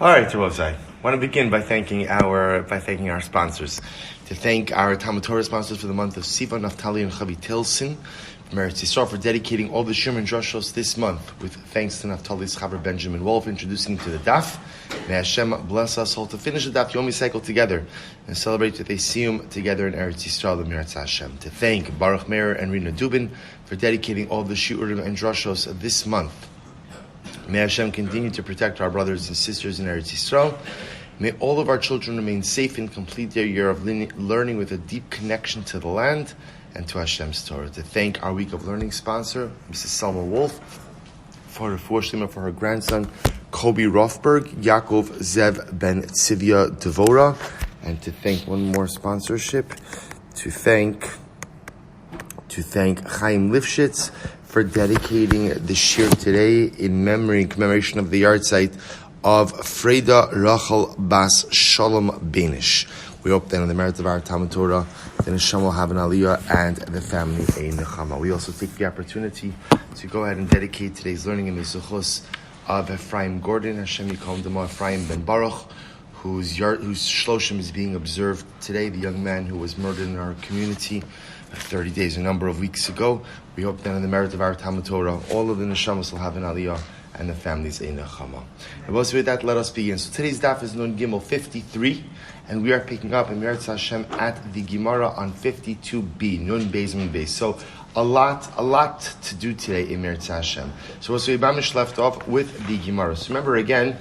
All right, Ravosai. I want to begin by thanking our sponsors. To thank our Talmud Torah sponsors for the month of Sivan, Naftoli and Chava Tilson from Eretz Yisroel for dedicating all the shiur and drushos this month. With thanks to Naftoli's Chaver Benjamin Wohl for introducing to the Daf. May Hashem bless us all to finish the Daf Yomi cycle together and celebrate that they siyum together in Eretz Yisroel and Eretz Hashem. To thank Baruch Meir and Rena Dubin for dedicating all the shiurim and drushos this month. May Hashem continue to protect our brothers and sisters in Eretz Yisroel. May all of our children remain safe and complete their year of learning with a deep connection to the land and to Hashem's Torah. To thank our Week of Learning sponsor, Mrs. Selma Wolf, for her shlema for her grandson, Kobe Rothberg, Yaakov Zev Ben Tzivia Devora, and to thank one more sponsorship, to thank Chaim Lifshitz for dedicating the shiur today in commemoration of the yahrzeit of Freda Rachel Bas Shalom Benish. We hope that on the merit of our Talmud Torah, the Neshama will have an aliyah and the family a nechama. We also take the opportunity to go ahead and dedicate today's learning in the Zuchos of Ephraim Gordon, Hashem Yikom Demo Ephraim Ben Baruch, whose shloshim is being observed today, the young man who was murdered in our community 30 days, a number of weeks ago. We hope that on the merit of our Talmud Torah, all of the neshamas will have an aliyah and the families a nechama. And also with that, let us begin. So today's daf is Nun Gimel 53, and we are picking up in Eretz Hashem at the Gemara on 52b, Nun Beis Nun Beis. So a lot to do today in Eretz Hashem. So we Bamish left off with the Gemara. So remember again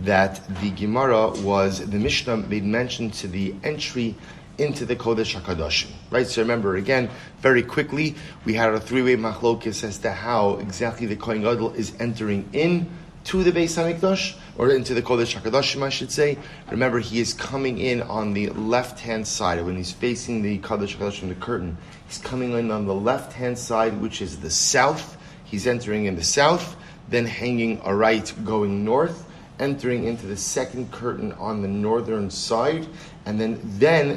that the Gemara was, the Mishnah made mention to the entry into the Kodesh HaKadoshim, right? So remember again, very quickly, we had a three-way machlokes as to how exactly the Kohen Gadol is entering in to the Beis HaMikdash, or into the Kodesh HaKadoshim, I should say. Remember, he is coming in on the left-hand side. When he's facing the Kodesh HaKadoshim, the curtain, he's coming in on the left-hand side, which is the south. He's entering in the south, then hanging a right going north, entering into the second curtain on the northern side, and then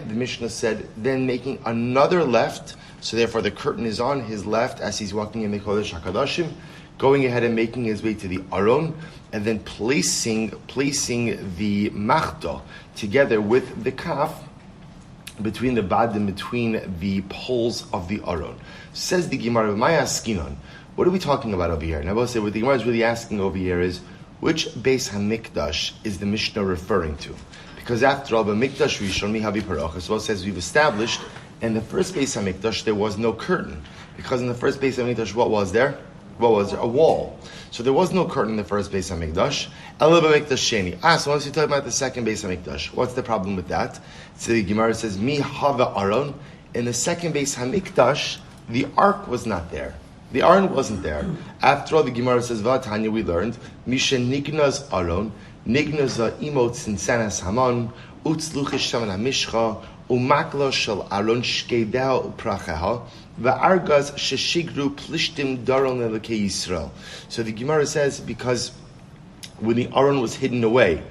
the Mishnah said, then making another left, so therefore the curtain is on his left as he's walking in the Kodesh HaKadoshim, going ahead and making his way to the Aron, and then placing the machta together with the kaf between the badim, between the poles of the Aron. Says the Gemara, Maya Skinon. What are we talking about over here? Now, I will say what the Gemara is really asking over here is, which Beis HaMikdash is the Mishnah referring to? Because after all, the Mikdash Rishon Mihavi Parach, as well as we've established, in the first Beis HaMikdash there was no curtain. Because in the first Beis HaMikdash, what was there? A wall. So there was no curtain in the first Beis HaMikdash. Ela b'Mikdash Sheni. So once you talk about the second Beis HaMikdash, what's the problem with that? So the Gemara says, Mi Hava Aron. In the second Beis HaMikdash, the ark was not there. The Aron wasn't there. After all, the Gemara says, V'atanya, we learned, Misha Nignaz Aron, Nignaz Imot Sinsanas Haman, Utzluchish Shaman HaMishcha, Umakla Shal Aron Shkedeha Upracheha, V'argaz Sheshigru Plishtim Daron Elokei Yisrael. So the Gemara says, because when the Aron was hidden away,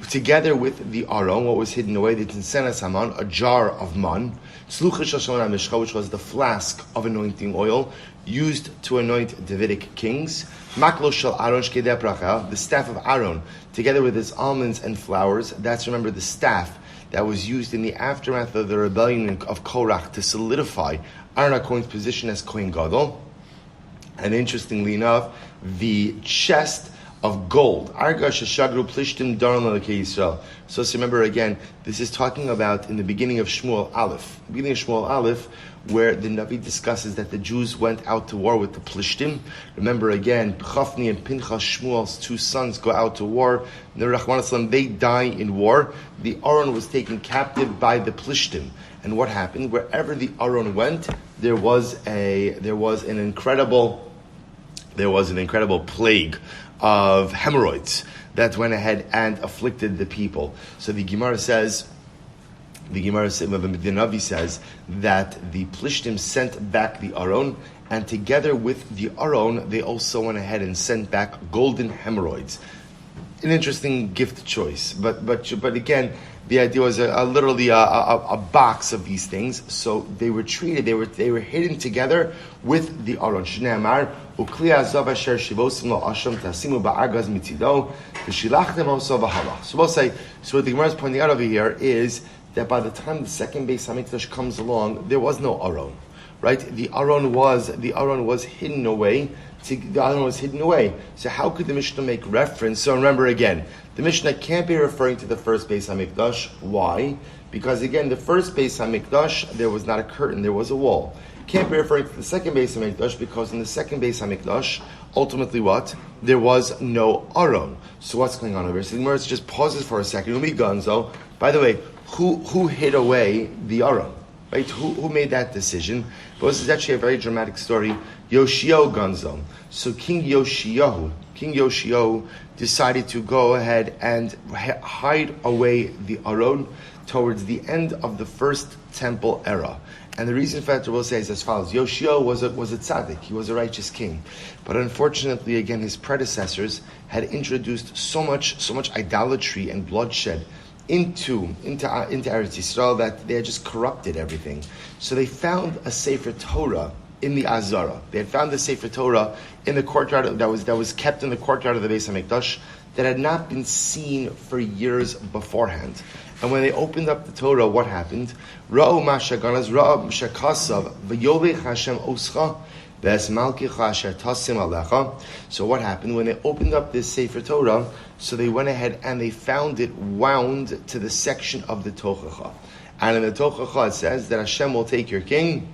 together with the Aron, what was hidden away, the Tinsenas Haman, a jar of man, Tzluchish Shaman HaMishcha, which was the flask of anointing oil, used to anoint Davidic kings. Maklo shel Aaron shkedei bracha, the staff of Aaron, together with his almonds and flowers. That's, remember, the staff that was used in the aftermath of the rebellion of Korach to solidify Aaron HaKohen's position as Kohen Gadol. And interestingly enough, the chest of gold. Arga sheshagru plishtim daron l'elokei Yisrael. So remember again, this is talking about in the beginning of Shmuel Aleph. The beginning of Shmuel Aleph, where the Navi discusses that the Jews went out to war with the Plishtim. Remember again, Chafni and Pinchas, Shmuel's two sons, go out to war. They die in war. The Aron was taken captive by the Plishtim. And what happened? Wherever the Aron went, there was an incredible plague of hemorrhoids that went ahead and afflicted the people. So the Gemara says, the Navi says that the Plishtim sent back the Aron, and together with the Aron, they also went ahead and sent back golden hemorrhoids. an interesting gift choice. But again, the idea was literally a box of these things. So they were treated, they were hidden together with the aron. Shneamar ukli azav asher shivosim lo asham tasimu ba'agaz mitzido v'shilachtem oso v'halach. So we'll say, so what the Gemara is pointing out over here is that by the time the second Beis Hamikdash comes along, there was no aron, right? The aron was hidden away. The aron was hidden away. So how could the Mishnah make reference? So remember again, the Mishnah can't be referring to the first Beis Hamikdash. Why? Because again, the first Beis Hamikdash, there was not a curtain, there was a wall. Can't be referring to the second Beis Hamikdash because in the second Beis Hamikdash, ultimately what? There was no aron. So what's going on over here? So the Gemara just pauses for a second. Umi Gonzo. By the way, who hid away the aron? Right? Who made that decision? But this is actually a very dramatic story. Yoshio Gonzo. So King Yoshio decided to go ahead and hide away the aron towards the end of the first temple era. And the reason for that, we'll say, is as follows. Yoshio was a tzaddik. He was a righteous king. But unfortunately, again, his predecessors had introduced so much idolatry and bloodshed into Eretz Yisroel that they had just corrupted everything. So they found a Sefer Torah in the Azara. They had found the Sefer Torah in the courtyard that was kept in the courtyard of the Beis Hamikdash that had not been seen for years beforehand. And when they opened up the Torah, what happened? Ra'u mashaganas ra'u shakasav v'yolech Hashem oscha v'es malkicha asher tasim alecha. So what happened? When they opened up this Sefer Torah, so they went ahead and they found it wound to the section of the Tochacha. And in the Tochacha it says that Hashem will take your king,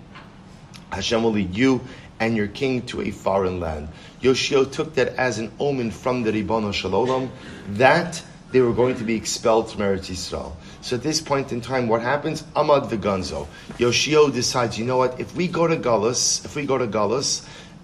Hashem will lead you and your king to a foreign land. Yoshio took that as an omen from the Ribono Shel Olam that they were going to be expelled from Eretz Yisroel. So at this point in time, what happens? Amad v'ganzo. Yoshio decides, you know what? If we go to Galus,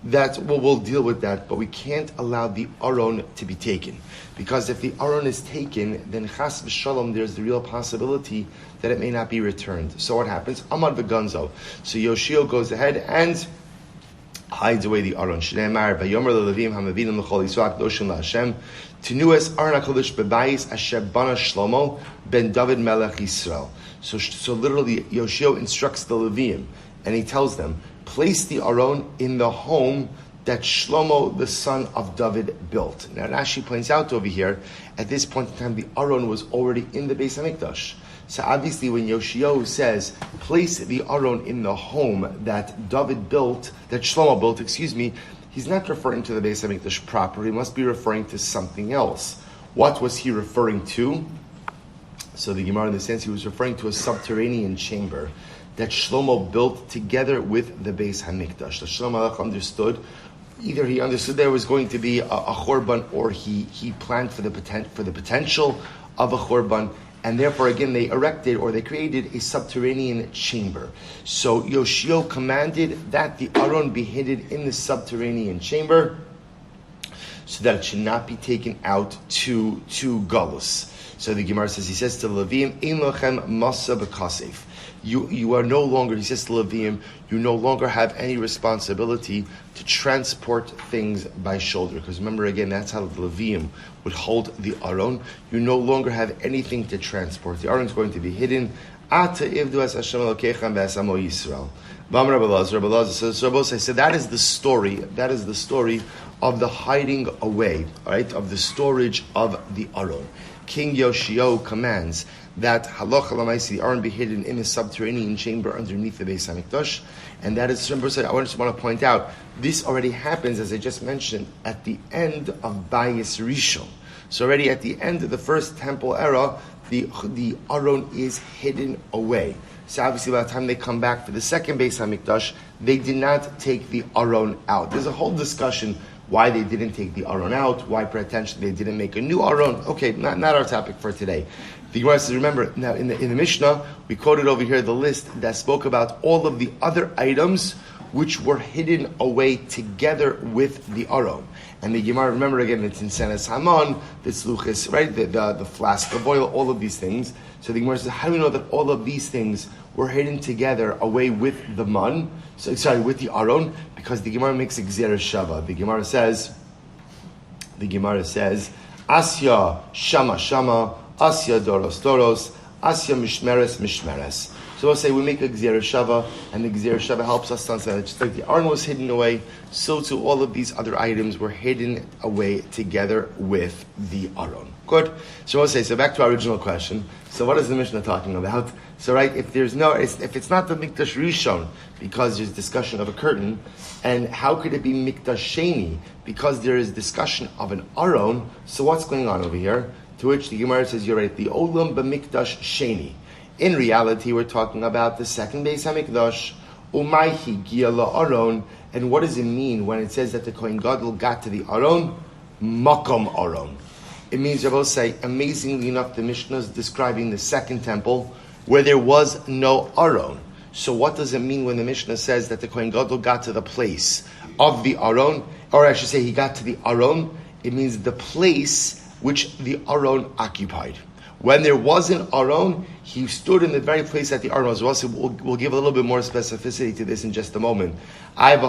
that we'll deal with that, but we can't allow the aron to be taken, because if the aron is taken, then chas v'shalom, there's the real possibility that it may not be returned. So what happens? Amad v'ganzo. So Yoshio goes ahead and hides away the aron. Shneimar v'yomer lelevim hamavidim l'chol Yisrael kadoshim la'Hashem tenues aron hakodesh bebayis asher bana Shlomo ben David melech Yisrael. So literally, Yoshio instructs the Leviim, and he tells them, place the aron in the home that Shlomo, the son of David, built. Now Rashi points out over here, at this point in time, the aron was already in the Beis Hamikdash. So obviously when Yoshio says, place the aron in the home that David built, that Shlomo built, he's not referring to the Beis Hamikdash proper. He must be referring to something else. What was he referring to? So the Gemara, in the sense, he was referring to a subterranean chamber that Shlomo built together with the Beis Hamikdash. So Shlomo understood, either he understood there was going to be a chorban, or he planned for the potential of a chorban, and therefore again they erected, or they created, a subterranean chamber. So Yoshio commanded that the aron be hidden in the subterranean chamber, so that it should not be taken out to Galus. So the Gemara says, he says to Levim, Ein lochem masa b'kasef. You are no longer, he says to Levium, you no longer have any responsibility to transport things by shoulder. Because remember again, that's how the Levium would hold the aron. You no longer have anything to transport. The aron is going to be hidden. Ata ivdu es Hashem Elokeichem v'esamo Yisrael. V'amar Rabbi Elazar, so Rabbi said that is the story of the hiding away, right, of the storage of the aron. King Yoshio commands that halacha l'maisi, the aron be hidden in a subterranean chamber underneath the Beis Hamikdash, and that is, I just want to point out, this already happens, as I just mentioned, at the end of Bayis Rishon. So already at the end of the first temple era, the aron is hidden away. So obviously by the time they come back for the second Beis Hamikdash, they did not take the aron out. There's a whole discussion why they didn't take the aron out, why potentially they didn't make a new aron. Okay, not our topic for today. The Gemara says, remember, now in the Mishnah, we quoted over here the list that spoke about all of the other items which were hidden away together with the aron. And the Gemara, remember again, it's in Senes Haman, the Tzluchis, right, the flask of oil, all of these things. So the Gemara says, how do we know that all of these things were hidden together away with the man? With the aron, because the Gemara makes a Gzera Shava. The Gemara says, Asya shama shama, Asya doros doros, Asya mishmeres mishmeres. So we'll say we make a Gzera Shava, and the Gzera Shava helps us to understand that just like the Aron was hidden away, so too all of these other items were hidden away together with the Aron. Good. So we'll say, so back to our original question. So what is the Mishnah talking about? So right, if it's not the Mikdash Rishon, because there's discussion of a curtain, and how could it be Mikdash Sheni? Because there is discussion of an Aron, so what's going on over here? To which the Gemara says, you're right, the Olam b'Mikdash Sheni. In reality, we're talking about the second Beis HaMikdash, Umayhi Gia Aron, and what does it mean when it says that the Kohen Gadol got to the Aron? Makom Aron. It means, Rabbi say, amazingly enough, the Mishnah is describing the second temple where there was no Aron. So what does it mean when the Mishnah says that the Kohen Gadol got to the place of the Aron? Or I should say he got to the Aron. It means the place which the Aron occupied. When there was an Aron, he stood in the very place that the Aron was. We'll give a little bit more specificity to this in just a moment. But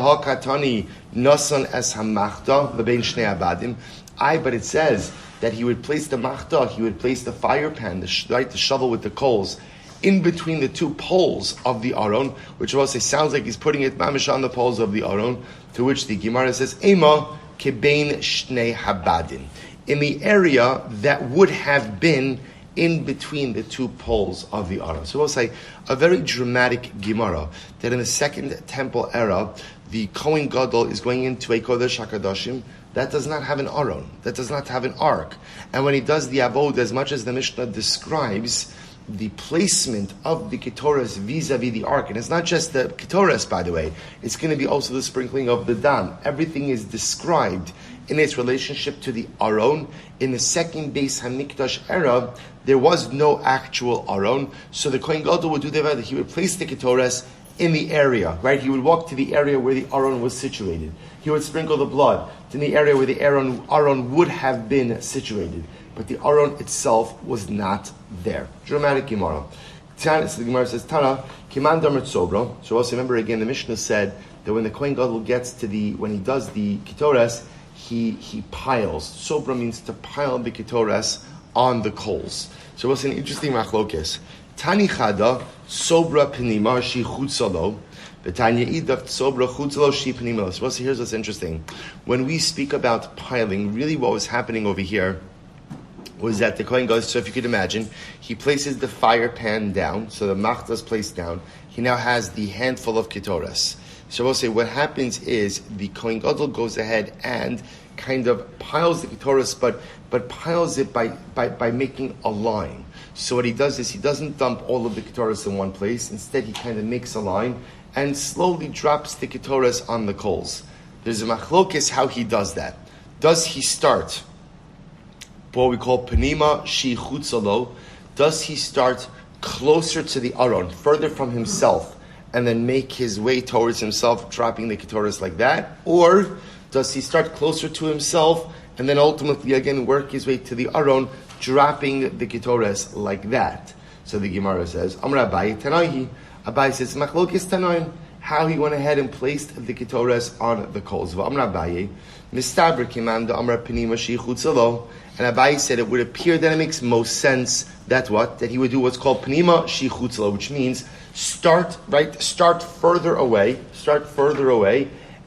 it says that he would place the machta, he would place the fire pan, the shovel with the coals, in between the two poles of the Aron, which also sounds like he's putting it mamish on the poles of the Aron, to which the Gemara says, Ema kebein shnei habadin. In the area that would have been in between the two poles of the Aron. So we'll say a very dramatic Gemara that in the second temple era, the Kohen Gadol is going into a Kodesh HaKadoshim that does not have an Aron, that does not have an ark. And when he does the Avod, as much as the Mishnah describes the placement of the Ketoras vis-a-vis the ark, and it's not just the Ketoras, by the way, it's going to be also the sprinkling of the Dam. Everything is described in its relationship to the Aron. In the second Beis HaMikdash era, there was no actual Aron, so the Kohen Gadol would do that, he would place the Ketoras in the area, right? He would walk to the area where the Aron was situated. He would sprinkle the blood in the area where the Aron would have been situated. But the Aron itself was not there. Dramatic Gemara. So the Gemara says, Tana, Kiman Damer Tzobra. So also remember again, the Mishnah said that when the Kohen Gadol gets to when he does the Ketoras, he piles. Tzobra means to pile the Ketoras on the coals. So what's an interesting machlokes? Tani Chada, Sobra Penima, Shi Chutzalo. Betanya Idav Sobra Chutzalo, Shi Penima. So here's what's interesting. When we speak about piling, really what was happening over here was that the Kohen goes, so if you could imagine, he places the fire pan down, so the machta is placed down. He now has the handful of ketoras. So we'll say what happens is the Kohen Gadol goes ahead and kind of piles the ketoras, but piles it by making a line. So what he does is he doesn't dump all of the ketoras in one place. Instead, he kind of makes a line and slowly drops the ketoras on the coals. There's a machlokes how he does that. Does he start what we call penima shi chutzalo? Does he start closer to the Aron, further from himself, and then make his way towards himself, dropping the ketoras like that? Or does he start closer to himself, and then ultimately again work his way to the Aron, dropping the ketoras like that? So the Gemara says, Amar Abaye Tanaihi. Abaye says, Machlokes Tanoim, how he went ahead and placed the ketoras on the coals. Amar Abaye, Mistaber Kiman da Amar penima shi chutzalo. And Abaye said it would appear that it makes most sense that he would do what's called Pnima Shi Chutzla, which means start further away,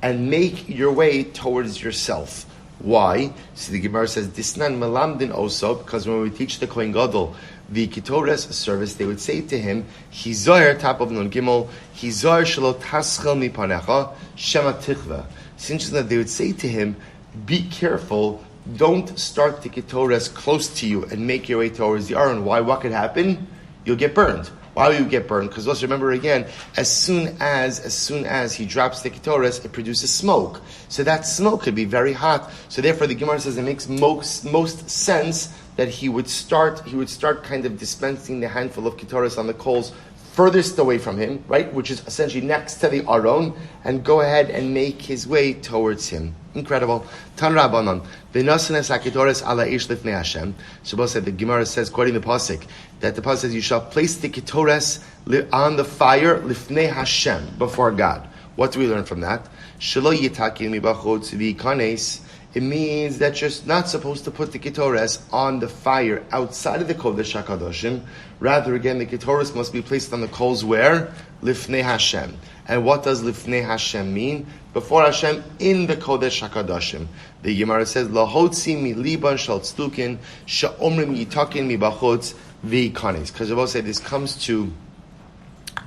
and make your way towards yourself. Why? So the Gemara says, Disnan Melamdin also, because when we teach the Kohen Gadol the Ketoras service, they would say to him, Hizoyer, top of Nun Gimel, Hizoyer Shelo Taschel Mipanecha, Shema Tichva. Since that they would say to him, be careful, don't start the Ketoras close to you and make your way towards the Aron. Why? What could happen? You'll get burned. Why will you get burned? Because let's remember again, as soon as he drops the Ketoras, it produces smoke. So that smoke could be very hot. So therefore the Gemara says it makes most sense that he would start kind of dispensing the handful of Ketoras on the coals furthest away from him, right, which is essentially next to the Aron, and go ahead and make his way towards him. Incredible. Tan Rabbanon. V'nosenes haketoras ala ish lifnei Hashem. Shabbos said, the Gemara says, quoting the pasuk, that the pasuk says, you shall place the ketoras on the fire lifnei Hashem, before God. What do we learn from that? Shelo yitakim mibachutz v'ikanes. it means that you're not supposed to put the Ketores on the fire outside of the Kodesh HaKadoshim. Rather, again, the Ketores must be placed on the coals where? Lifnei Hashem. And what does Lifnei Hashem mean? Before Hashem, in the Kodesh HaKadoshim. The Gemara says, Lahotzi mi liban shal tzdukin, sha'omrim yitakin mi bachutz v'ikanes. Because I will say this comes to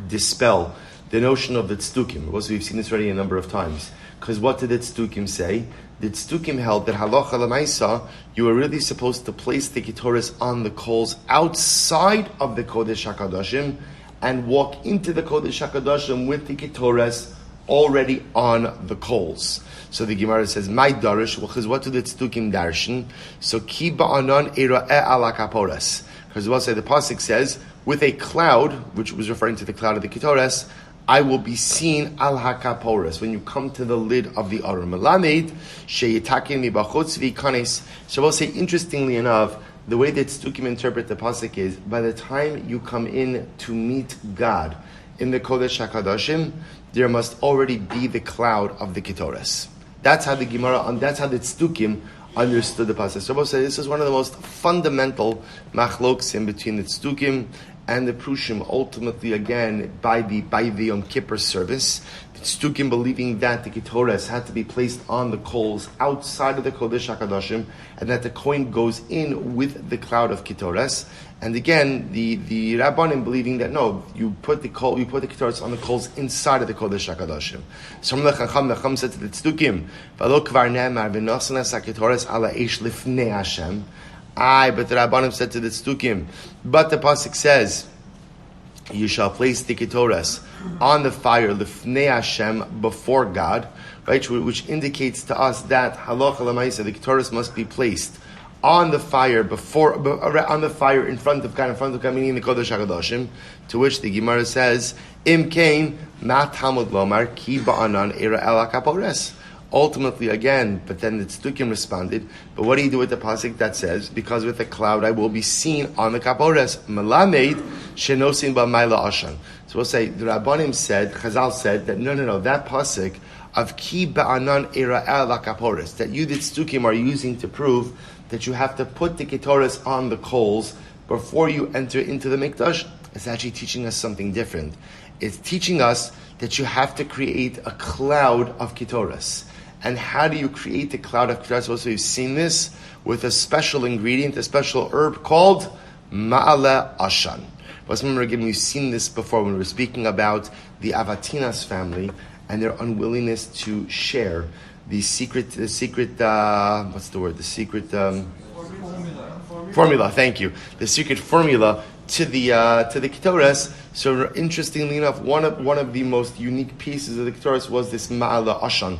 dispel the notion of the tzdukim. We've seen this already a number of times. Because what did the tzdukim say? The tzdukim held that halacha l'maisa, you were really supposed to place the ketores on the coals outside of the Kodesh HaKadoshim and walk into the Kodesh HaKadoshim with the ketores already on the coals. So the Gemara says, "My darish." Well, because what do the tzdukim darshan? So ki ba'anan era'eh ala kaporas. Because we'll say the pasuk says, with a cloud, which was referring to the cloud of the ketores, I will be seen al hakaporas when you come to the lid of the aron. Melamed sheyitakin mi bachutz v'ikanes. So we'll say, interestingly enough, the way that tzdukim interpret the pasuk is, by the time you come in to meet God in the Kodesh HaKadoshim, there must already be the cloud of the ketores. That's how the Gemara, that's how the tzdukim understood the pasuk. So we'll say this is one of the most fundamental machloksim between the tzdukim and the Prushim, ultimately again by the Yom Kippur service. The tzdukim believing that the ketores had to be placed on the coals outside of the Kodesh HaKadoshim, and that the coin goes in with the cloud of ketores. And again, the Rabbanim believing that no, you put the ketores on the coals inside of the Kodesh HaKadoshim. So the Chacham said to the tzdukim, "V'lo kvar ne'emar v'nosanas haketores ala eish lifnei Hashem." But the Rabbanim said to the tzdukim, but the pasuk says, you shall place the ketores on the fire, lifnei Hashem, before God, right? Which indicates to us that halacha l'maisa, the ketores must be placed on the fire on the fire in front of God, meaning the Kodesh HaKadoshim. To which the Gemara says, Im kain ma tamud lomar ki ba'anan era el hakapores. Ultimately, again, but then the tzdukim responded, but what do you do with the pasuk that says, because with the cloud I will be seen on the kapores, melamed shenosin ba'mayla ashan. So we'll say, the Rabbanim said, Chazal said, that no, that pasuk of ki ba'anan era el kapores, that you, the tzdukim, are using to prove that you have to put the ketores on the coals before you enter into the mikdash, is actually teaching us something different. It's teaching us that you have to create a cloud of ketores. And how do you create the cloud of ketores? Also, you've seen this with a special ingredient, a special herb called ma'ale ashan. But remember, again, we've seen this before when we were speaking about the Avatinas family and their unwillingness to share the secret, what's the word? The secret formula. Thank you. The secret formula to the ketores. So interestingly enough, one of the most unique pieces of the ketores was this ma'ale ashan.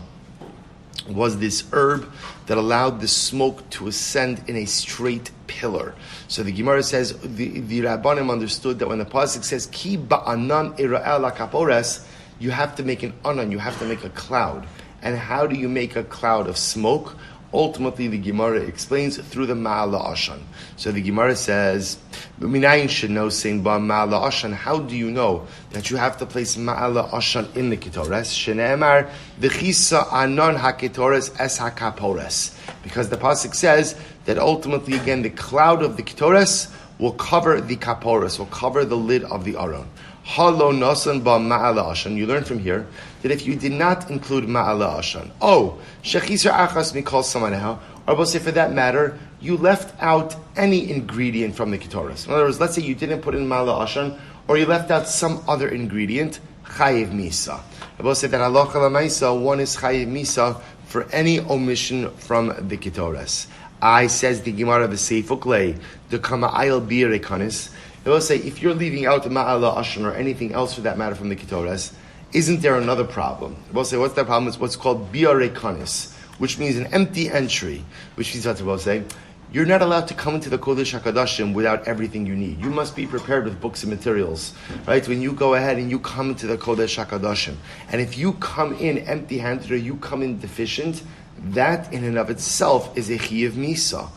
Was this herb that allowed the smoke to ascend in a straight pillar. So the Gemara says, the Rabbanim understood that when the pasuk says, Ki ba'anan ira'el kapores, you have to make an anan, you have to make a cloud. And how do you make a cloud of smoke? Ultimately, the Gemara explains through the ma'ala ashan. So the Gemara says, "Minayin should know saying ba ma'ala ashan." How do you know that you have to place ma'ala ashan in the ketores? Shene'emar v'chisa anon haketores es hakapores. Because the pasuk says that ultimately, again, the cloud of the ketores will cover the kapores, will cover the lid of the aron. Halo nosan ba ma'ala ashan. You learn from here that if you did not include ma'ala ashan, shechisar achas mikol samaneha, or we'll say for that matter, you left out any ingredient from the ketores. In other words, let's say you didn't put in ma'ala ashan, or you left out some other ingredient, chayiv misa. I will say that halacha l'maisa, one is chayiv misa for any omission from the ketores. Says the Gemara v'seifuk the kama ayel birekanis. I will say, if you're leaving out the ma'ala ashan or anything else for that matter from the ketores, isn't there another problem? I will say, what's that problem? It's what's called biarekanis, which means an empty entry, which means what I will say, you're not allowed to come into the Kodesh HaKadoshim without everything you need. You must be prepared with books and materials, right? When you go ahead and you come into the Kodesh HaKadoshim, and if you come in empty-handed or you come in deficient, that in and of itself is a chiyuv misa.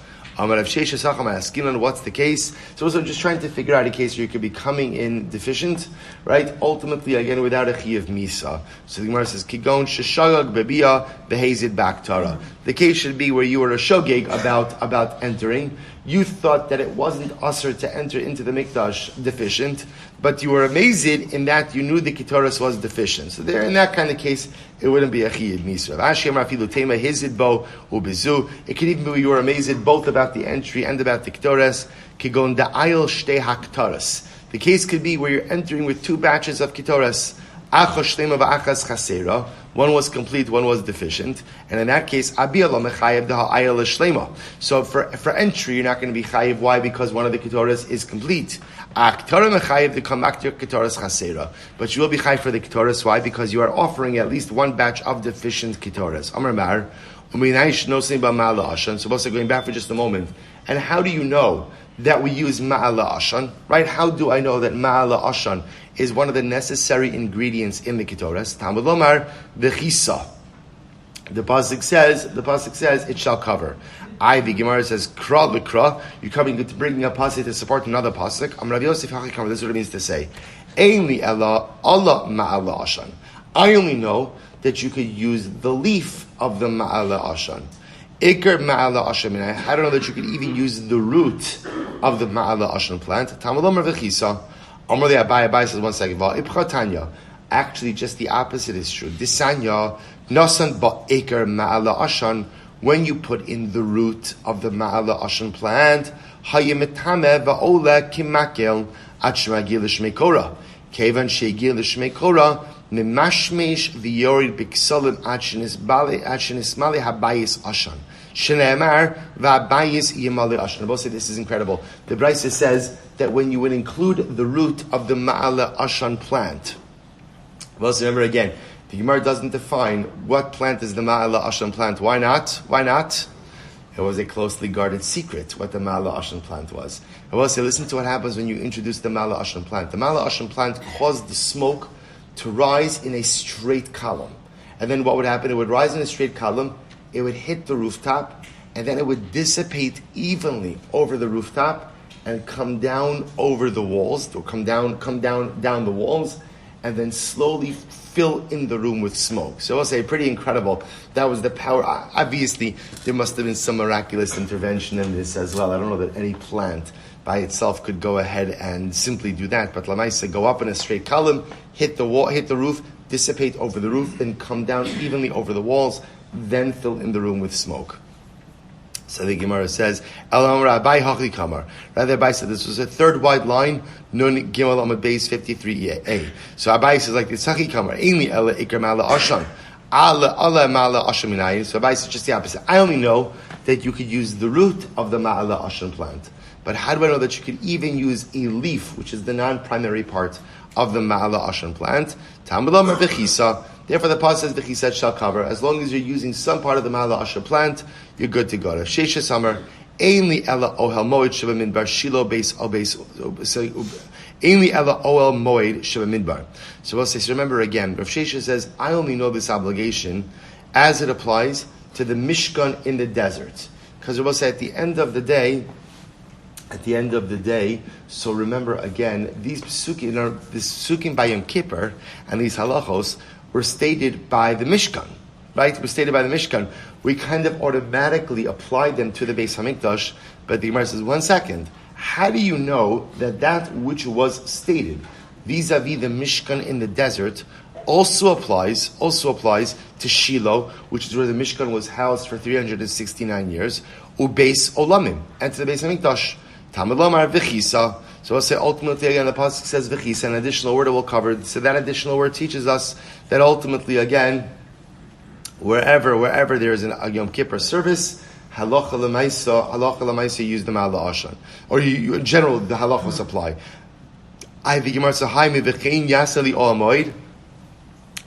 What's the case? So also just trying to figure out a case where you could be coming in deficient, right? Ultimately, again, without a chi of misa. So the Gemara says, Kigon sheshagag bebia behezid baktara. The case should be where you were a shogeg about entering. You thought that it wasn't usher to enter into the mikdash deficient, but you were amazed in that you knew the kitoras was deficient. So there, in that kind of case, it wouldn't be a chiyuv misra. It could even be you were amazed both about the entry and about the kitoras. Kigon da'ayil shtei haktoras. The case could be where you're entering with two batches of kitoras. One was complete, one was deficient, and in that case, so for entry, you're not going to be chayiv. Why? Because one of the ketoras is complete. But you will be chayiv for the ketoras. Why? Because you are offering at least one batch of deficient ketoras. So going back for just a moment, and how do you know that we use ma'ala ashan, right? How do I know that ma'ala ashan is one of the necessary ingredients in the ketoras? Talmud lomar v'chisa. The pasuk says it shall cover. The Gemara says kra l'kra. You're coming to bringing a pasuk to support another pasuk. Rav Yosef Hachikam. This is what it means to say. Einli ella Allah ma'ala ashan. I only know that you could use the leaf of the ma'ala ashan. Iker ma'ala ashan. I don't know that you could even use the root of the ma'ala ashan plant. Talmud lomar v'chisa. Amar the Abai says 1 second. Ipchatanya. Actually, just the opposite is true. Disanya nasan ba'ikar ma'ala ashan. When you put in the root of the ma'ala ashan plant, hayemitame va'ola kimakel achmagil shmekora. Kevan shegil shmekora mimashmesh v'yorid biksalim achinis mali habayis ashan. Shneimar va'bayis yemali ashan. Both say this is incredible. The Brisa says that when you would include the root of the ma'ala ashan plant. Well, so remember again, the Gemara doesn't define what plant is the ma'ala ashan plant. Why not? Why not? It was a closely guarded secret what the ma'ala ashan plant was. I will say, listen to what happens when you introduce the ma'ala ashan plant. The ma'ala ashan plant caused the smoke to rise in a straight column. And then what would happen? It would rise in a straight column, it would hit the rooftop, and then it would dissipate evenly over the rooftop and come down over the walls, or come down the walls, and then slowly fill in the room with smoke. So I'll say pretty incredible. That was the power. Obviously, there must have been some miraculous intervention in this as well. I don't know that any plant by itself could go ahead and simply do that. But Lamaisa, go up in a straight column, hit the wall, hit the roof, dissipate over the roof, then come down evenly over the walls, then fill in the room with smoke. So the Gemara says, Rather, Abai said this was a third wide line, Nun Gimel Amud Beis 53a. So Abai says like this, Sachi Kamar, Ainli Ela Ikar Mala Ashan, Ala Mala Ashan Minayin. So Abai says just the opposite. I only know that you could use the root of the Ma'ala Ashan plant. But how do I know that you could even use a leaf, which is the non-primary part of the Ma'ala Ashan plant? Talmud lomar v'chisa. Therefore, the pasuk says v'chisat shall cover. As long as you're using some part of the Ma'ala Ashan plant, you're good to go. Shesha Summer, Ainli Ella Ohel Moed Sheva Midbar Shilo Beis Ainli Ella Ohel Moed Sheva Midbar. So we'll say, so remember again, Rav Shesha says, I only know this obligation as it applies to the Mishkan in the desert. Because we'll say at the end of the day, so remember again, these psukim, this psukim by Yom Kippur and these halachos were stated by the Mishkan, right? Were stated by the Mishkan. We kind of automatically applied them to the Beis Hamikdash, but the Gemara says, 1 second, how do you know that which was stated vis-a-vis the Mishkan in the desert also applies to Shiloh, which is where the Mishkan was housed for 369 years, Ubeis Olamim, and to the Beis Hamikdash. Talmud lomar v'chisa. So I'll say ultimately again the pasuk says v'chisa, an additional word that will cover. So that additional word teaches us that ultimately again, wherever there is a Yom Kippur service, halacha l'maisa use the ma'ala ashan, or you in general the halachos apply. I the Gemara says hi mi v'chein yasali olamoid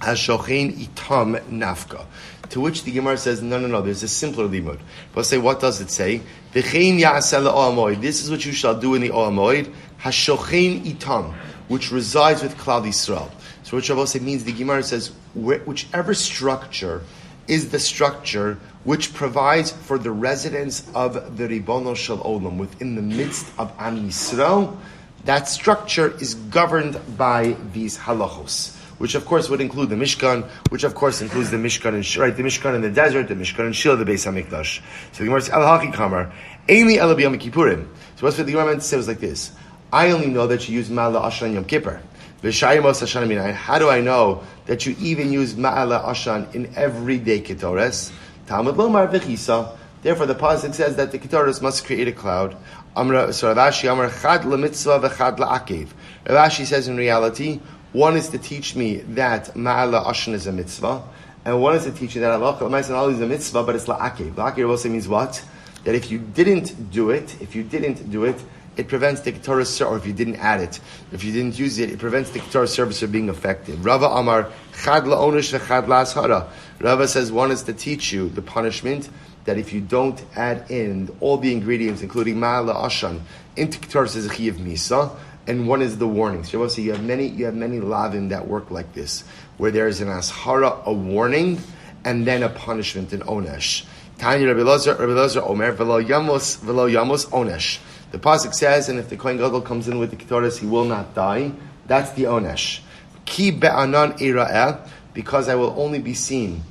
hashochein itam nafka. To which the Gemara says, no, there's a simpler limud. But I'll say, what does it say? V'chein ya'aseh le'o'amoid. This is what you shall do in the o'amoid. Hashochein itam, which resides with Klal Yisrael. So which I will say means the Gemara says, whichever structure is the structure which provides for the residence of the Ribono Shel Olam within the midst of Am Yisrael. That structure is governed by these halachos, which of course would include the Mishkan, which of course includes the Mishkan the Mishkan in the desert, the Mishkan in Shiur, the Beis HaMikdash. So the Gemara says, Al Haki Kamar, Eini Ela B'Yom Kippurim. So what's what the Gemara meant to say was like this: I only know that you use Ma'ala Ashan Yom Kippur. How do I know that you even use Ma'ala Ashan in everyday Ketores? Talmud Lomar V'chisa. Therefore, the pasuk says that the Ketores must create a cloud. So Ravashi Amar Chad LaMitzvah V'chad LaAkev. Ravashi says in reality, one is to teach me that Ma'ala Ashan is a mitzvah, and one is to teach me that Allah is a mitzvah, but it's LaAkev. LaAkev also means what? That if you didn't do it, it prevents the Ketorah, or if you didn't add it, if you didn't use it, it prevents the Ketorah service from being effective. Rava Amar, Chad la'onish v'chad la'ashara. Rava says one is to teach you the punishment that if you don't add in all the ingredients, including Ma'ala Ashan, into Ketorah says a chiyav misa, and one is the warning. So you have many lavim that work like this, where there is an ashara, a warning, and then a punishment, an onesh. Tanya Rabbi Elazar Omer, v'lo yamos onesh. The pasuk says, and if the Kohen Gadol comes in with the Ketores, he will not die. That's the onesh. Ki be'anan ira'eh, because I will only be seen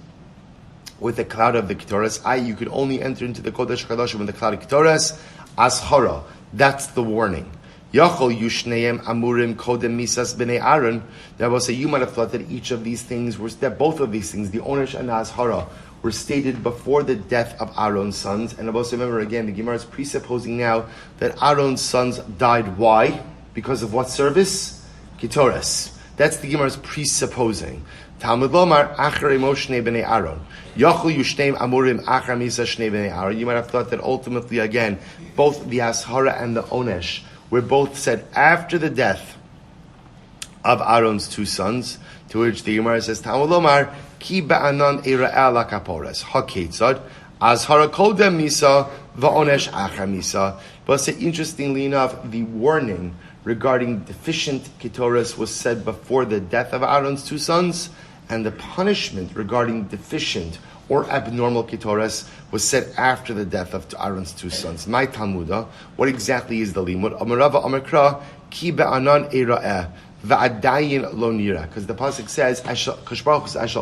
with the cloud of the Ketores. You could only enter into the Kodesh HaKadoshim with the cloud of Ketores. Ashara, that's the warning. Yachol yushneim amurim kodem misas b'nei Aaron. That will say you might have thought that each of these things that both of these things, the onesh and the ashara, were stated before the death of Aaron's sons. And also remember again, the Gemara is presupposing now that Aaron's sons died. Why? Because of what service? Ketores. That's the Gemara is presupposing. Talmud Lomar, Acharei Moshe b'nei Aaron. Yachol yushneim amurim achar misa shnei b'nei Aaron. You might have thought that ultimately again, both the ashara and the onesh were both said after the death of Aaron's two sons, to which the Gemara says, Talmud Lomar, Ki ba'anan ira'eh la'kapores. Ha'ketzad, azhara kodem misa, va'onesh achar misa. But interestingly enough, the warning regarding deficient ketores was said before the death of Aaron's two sons, and the punishment regarding deficient or abnormal ketores was said after the death of Aaron's two sons. My Talmuda, what exactly is the limud? Amarava Amakra, Ki ba'anan ira'eh. Va'adayin lo nira, because the pasuk says, I shall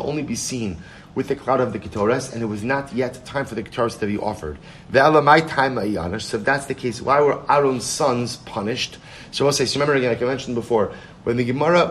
only be seen with the cloud of the Ketores, and it was not yet time for the Ketores to be offered. Ve'alamai time ma'iyanash. So if that's the case, why were Aaron's sons punished? So I'll say, so remember again, like I mentioned before, when the Gemara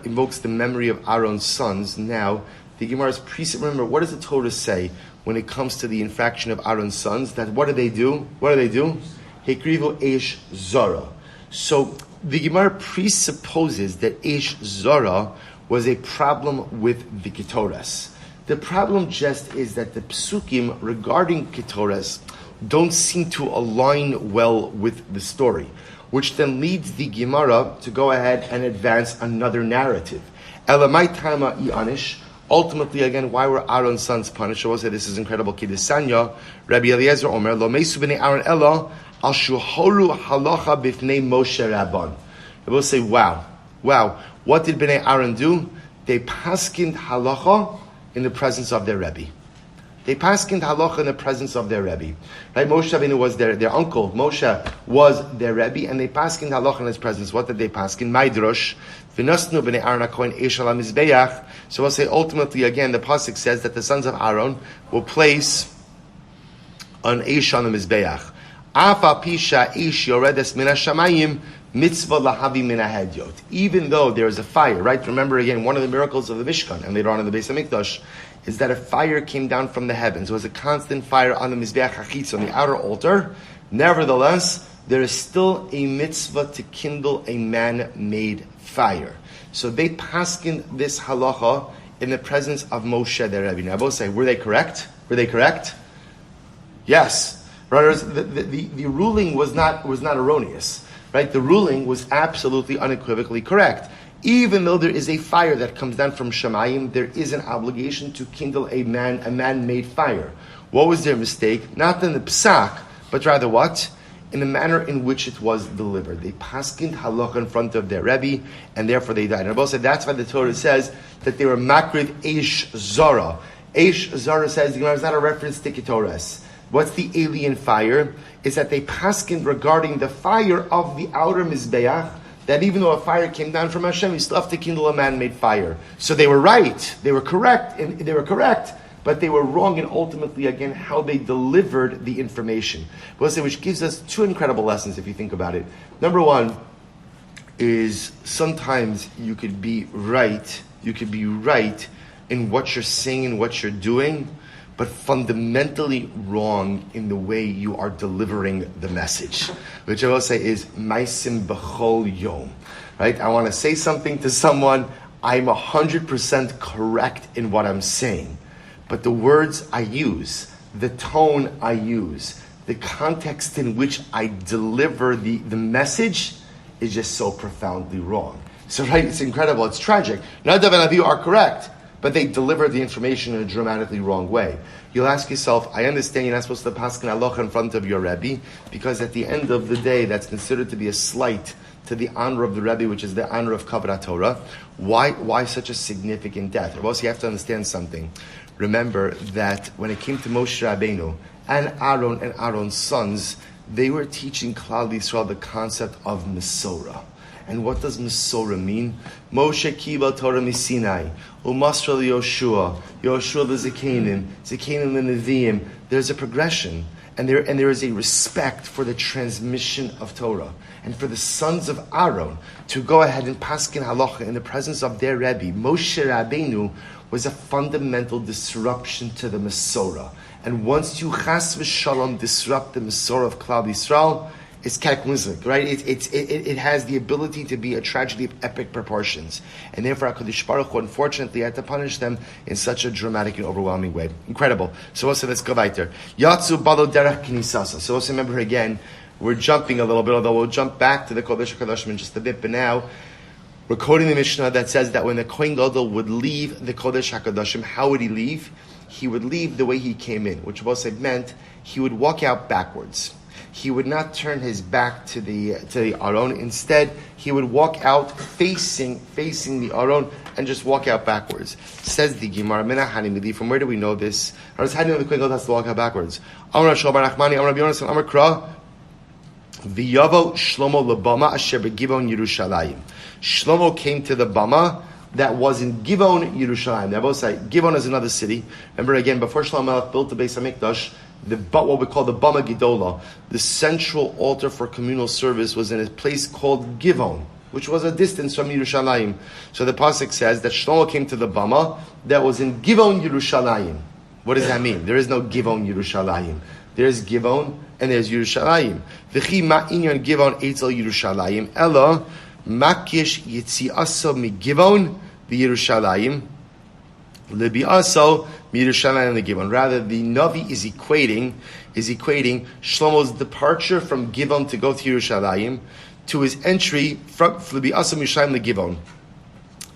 invokes the memory of Aaron's sons, now the Gemara's precept. Remember, what does the Torah say when it comes to the infraction of Aaron's sons? That what do they do? Hekrivu eish zara. So the Gemara presupposes that Eish Zara was a problem with the Ketores. The problem just is that the psukim regarding Ketores don't seem to align well with the story, which then leads the Gemara to go ahead and advance another narrative. Elamai Tama Ianish. Ultimately, again, why were Aaron's sons punished? I will say this is incredible. Kidisanya, Rabbi Eliezer Omer, Lo Mesu b'nei Aaron Ella, Al Shuhoru Halacha Bifnei Moshe Rabban. I will say, wow. What did Bnei Aaron do? They paskind halacha in the presence of their Rebbe. Right? Moshe Rabbeinu was their uncle. Moshe was their Rebbe, and they paskind halacha in his presence. What did they paskin? Maidrosh. V'nosnu Bnei Aaron HaKohen Eish al HaMizbeach. So we'll say, ultimately, again, the pasuk says that the sons of Aaron will place an Eish on the Mizbeach. Afa pisha ish yoredes min hashamayim mitzvah lahavi min hahedyot. Even though there is a fire, right? Remember again, one of the miracles of the Mishkan and later on in the Beis HaMikdash is that a fire came down from the heavens. It was a constant fire on the Mizbeach HaChitz, on the outer altar. Nevertheless, there is still a mitzvah to kindle a man-made fire. So they paskin this halacha in the presence of Moshe, their Rebbe. Now I will say, were they correct? Yes. Brothers, the ruling was not erroneous, right? The ruling was absolutely unequivocally correct. Even though there is a fire that comes down from Shemayim, there is an obligation to kindle a man-made fire. What was their mistake? Not in the psak, but rather what? In the manner in which it was delivered. They paskind halacha in front of their Rebbe, and therefore they died. And Rabbi said that's why the Torah says that they were makrid eish zara. Eish Zara says the Gemara is not a reference to Ketores. What's the alien fire? Is that they paskin regarding the fire of the outer Mizbeach, that even though a fire came down from Hashem, you still have to kindle a man-made fire. So they were right, they were correct, but they were wrong in ultimately, again, how they delivered the information. Which gives us two incredible lessons if you think about it. Number one is sometimes you could be right in what you're saying and what you're doing, but fundamentally wrong in the way you are delivering the message. Which I will say is maisim b'chol yom. Right? I want to say something to someone, I'm 100% correct in what I'm saying. But the words I use, the tone I use, the context in which I deliver the message is just so profoundly wrong. So right, it's incredible, it's tragic. Nadav and Abihu are correct, but they deliver the information in a dramatically wrong way. You'll ask yourself, I understand you're not supposed to pass an halacha in front of your Rebbe, because at the end of the day, that's considered to be a slight to the honor of the Rebbe, which is the honor of Kavod Torah. Why such a significant death? Also, you have to understand something. Remember that when it came to Moshe Rabbeinu and Aaron's sons, they were teaching Klal Yisrael the concept of Mesorah. And what does Mesorah mean? Moshe kibel Torah misinai, umasra Yoshua, Yoshua the Zekanim the Nevi'im. There's a progression, and there is a respect for the transmission of Torah, and for the sons of Aaron to go ahead and paskin halacha in the presence of their Rebbe. Moshe Rabbeinu was a fundamental disruption to the Mesorah. And once you chas v'shalom disrupt the Mesorah of Klal Yisrael, it's cataclysmic, right? It has the ability to be a tragedy of epic proportions. And therefore, HaKadosh Baruch Hu, unfortunately, had to punish them in such a dramatic and overwhelming way. Incredible. So also, let's go weiter. Yatsu balo derech knisasa. So also remember again, we're jumping a little bit, although we'll jump back to the Kodesh HaKadoshim in just a bit, but now, we're quoting the Mishnah that says that when the Kohen Gadol would leave the Kodesh HaKadoshim, how would he leave? He would leave the way he came in, which also meant he would walk out backwards. He would not turn his back to the Aron. Instead, he would walk out facing the Aron and just walk out backwards. Says the Gemara, from where do we know this? How do you know the Kohen Gadol has to walk out backwards? Amar Shlomo Bar Nachmani, Amar Rabbi Yonasan, Amar Kra, V'yavo Shlomo lebama asher begivon Yerushalayim. Shlomo came to the Bama that was in Givon, Yerushalayim. Now both say Givon is another city. Remember again, before Shlomo Melech built the Beis Hamikdash, what we call the Bama Gidola, the central altar for communal service, was in a place called Givon, which was a distance from Yerushalayim. So the pasuk says that Shlomo came to the Bama that was in Givon, Yerushalayim. What does that mean? There is no Givon, Yerushalayim. There's Givon and there's Yerushalayim. V'chi ma inyan Givon eitzel Yerushalayim ela makish yitziaso mi Givon v'Yerushalayim lebiaso Yerushalayim the Givon. Rather, the Navi is equating Shlomo's departure from Givon to go to Yerushalayim to his entry from Lebiaso Yerushalayim the Givon.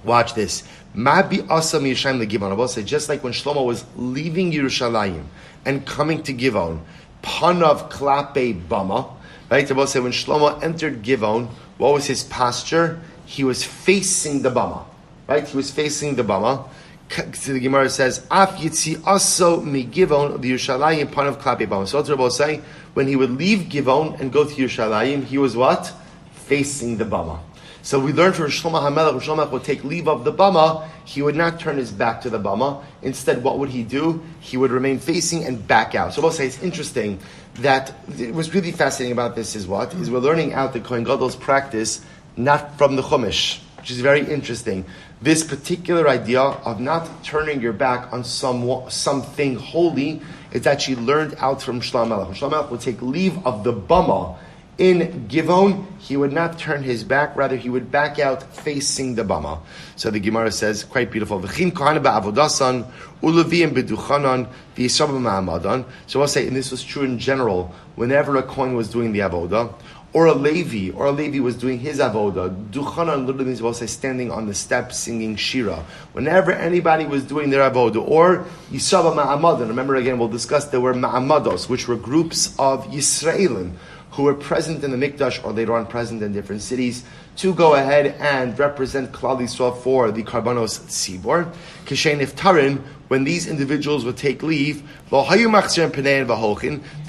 Watch this. Mabi Asam Yerushalayim the Givon. I will say, just like when Shlomo was leaving Yerushalayim and coming to Givon, Panav Klape Bama. Right? I will say, when Shlomo entered Givon, what was his posture? He was facing the Bama. Right? He was facing the Bama. The Gemara says, "Af yitzi aso mi Givon v'Yerushalayim panav klape bama." So Rabbi will say, when he would leave Givon and go to Yerushalayim, he was what? Facing the Bama. So we learned from Shlomo HaMelech, when Shlomo would take leave of the Bama, he would not turn his back to the Bama. Instead, what would he do? He would remain facing and back out. So we'll say it's interesting that what's really fascinating about this is what? Is we're learning out the Kohen Gadol's practice, not from the Chumash, which is very interesting. This particular idea of not turning your back on something holy is actually learned out from Shlomo HaMelech. When Shlomo HaMelech would take leave of the Bama in Givon, he would not turn his back, rather he would back out facing the Bama. So the Gemara says, quite beautiful, V'chim kohana ba'avodasan, u'leviim b'duchanan, v'yisrav b'ma'amadan. So I'll say, and this was true in general, whenever a Kohen was doing the avodah, or a Levi was doing his avodah. Duchanan literally means, we'll say, standing on the steps singing shira. Whenever anybody was doing their avodah, or Yisrael ma'amadan. Remember again, we'll discuss there were ma'amados, which were groups of Yisraelim who were present in the Mikdash or later on present in different cities to go ahead and represent Klal Yisrael for the Karbanos Tzibor. Kishen Iftarim, when these individuals would take leave, they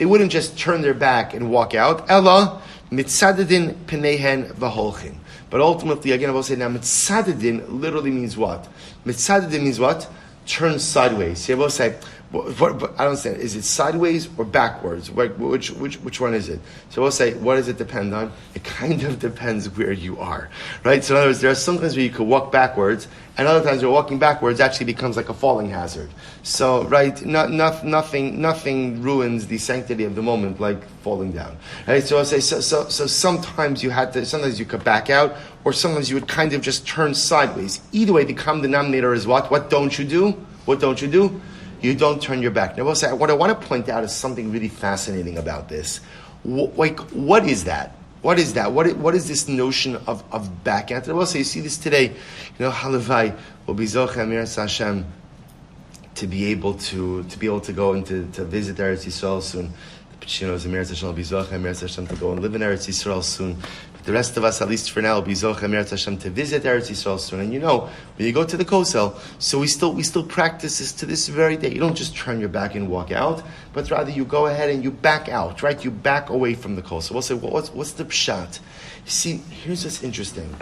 wouldn't just turn their back and walk out. Ella mitzadedin penehen v'holchin. But ultimately, again, I will say now, mitzadedin literally means what? Mitzadedin means what? Turn sideways. So I will say, I don't understand. Is it sideways or backwards? Which one is it? So we'll say, what does it depend on? It kind of depends where you are, right? So in other words, there are some times where you could walk backwards, and other times where walking backwards actually becomes like a falling hazard. So, right, nothing ruins the sanctity of the moment like falling down, right? So I'll say, so sometimes sometimes you could back out, or sometimes you would kind of just turn sideways. Either way, the common denominator is what? What don't you do? What don't you do? You don't turn your back. Now, what I want to point out is something really fascinating about this. What is that? What is that? What is this notion of back out? I will say, you see this today. Halavai will be Zochem Eretz Hashem to be able to go and to visit Eretz Yisroel soon. Eretz Hashem will be Zochem Eretz Hashem to go and live in Eretz Yisroel soon. The rest of us, at least for now, will be Zochem Eretz Hashem to visit Eretz Yisroel soon. And when you go to the Kosel, so we still practice this to this very day. You don't just turn your back and walk out, but rather you go ahead and you back out, right? You back away from the Kosel. We'll say, what's the pshat? You see, here's what's interesting.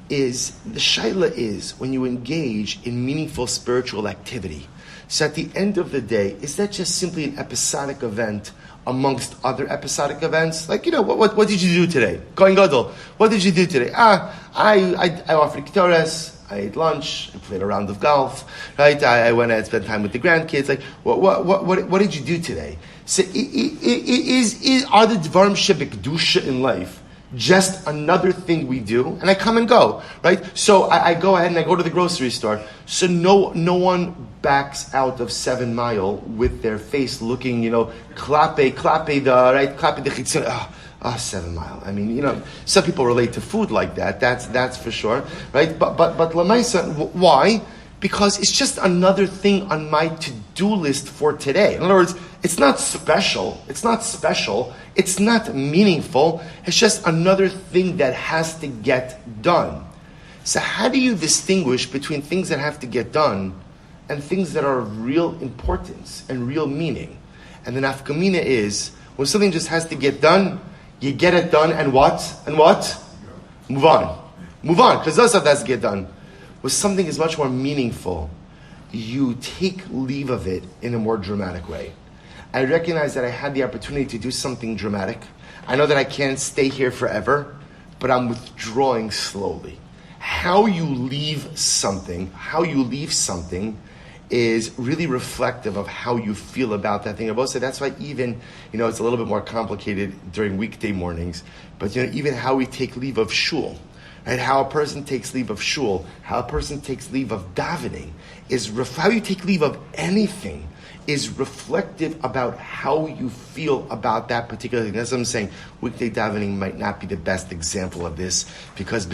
Is the shaila is when you engage in meaningful spiritual activity. So at the end of the day, is that just simply an episodic event amongst other episodic events? Like, what did you do today? Kohen Gadol, what did you do today? I offered Ketores, I ate lunch, I played a round of golf, right? I went and spent time with the grandkids. Like, what did you do today? So are the Dvarim Shebekdusha in life just another thing we do? And I come and go, right? So I go ahead and I go to the grocery store. So no one backs out of 7 Mile with their face looking, clappe the chitzon. 7 Mile. I mean, some people relate to food like that. That's for sure, right? But Lamaisa, why? Because it's just another thing on my to-do list for today. In other words, it's not special. It's not meaningful. It's just another thing that has to get done. So how do you distinguish between things that have to get done and things that are of real importance and real meaning? And the nafkamina is, when something just has to get done, you get it done and what? Move on, because those stuff has to get done. When something is much more meaningful, you take leave of it in a more dramatic way. I recognize that I had the opportunity to do something dramatic. I know that I can't stay here forever, but I'm withdrawing slowly. How you leave something is really reflective of how you feel about that thing. I will say that's why even, it's a little bit more complicated during weekday mornings, but even how we take leave of shul, right? How a person takes leave of shul, how a person takes leave of davening, how you take leave of anything is reflective about how you feel about that particular thing. That's what I'm saying. Weekday davening might not be the best example of this because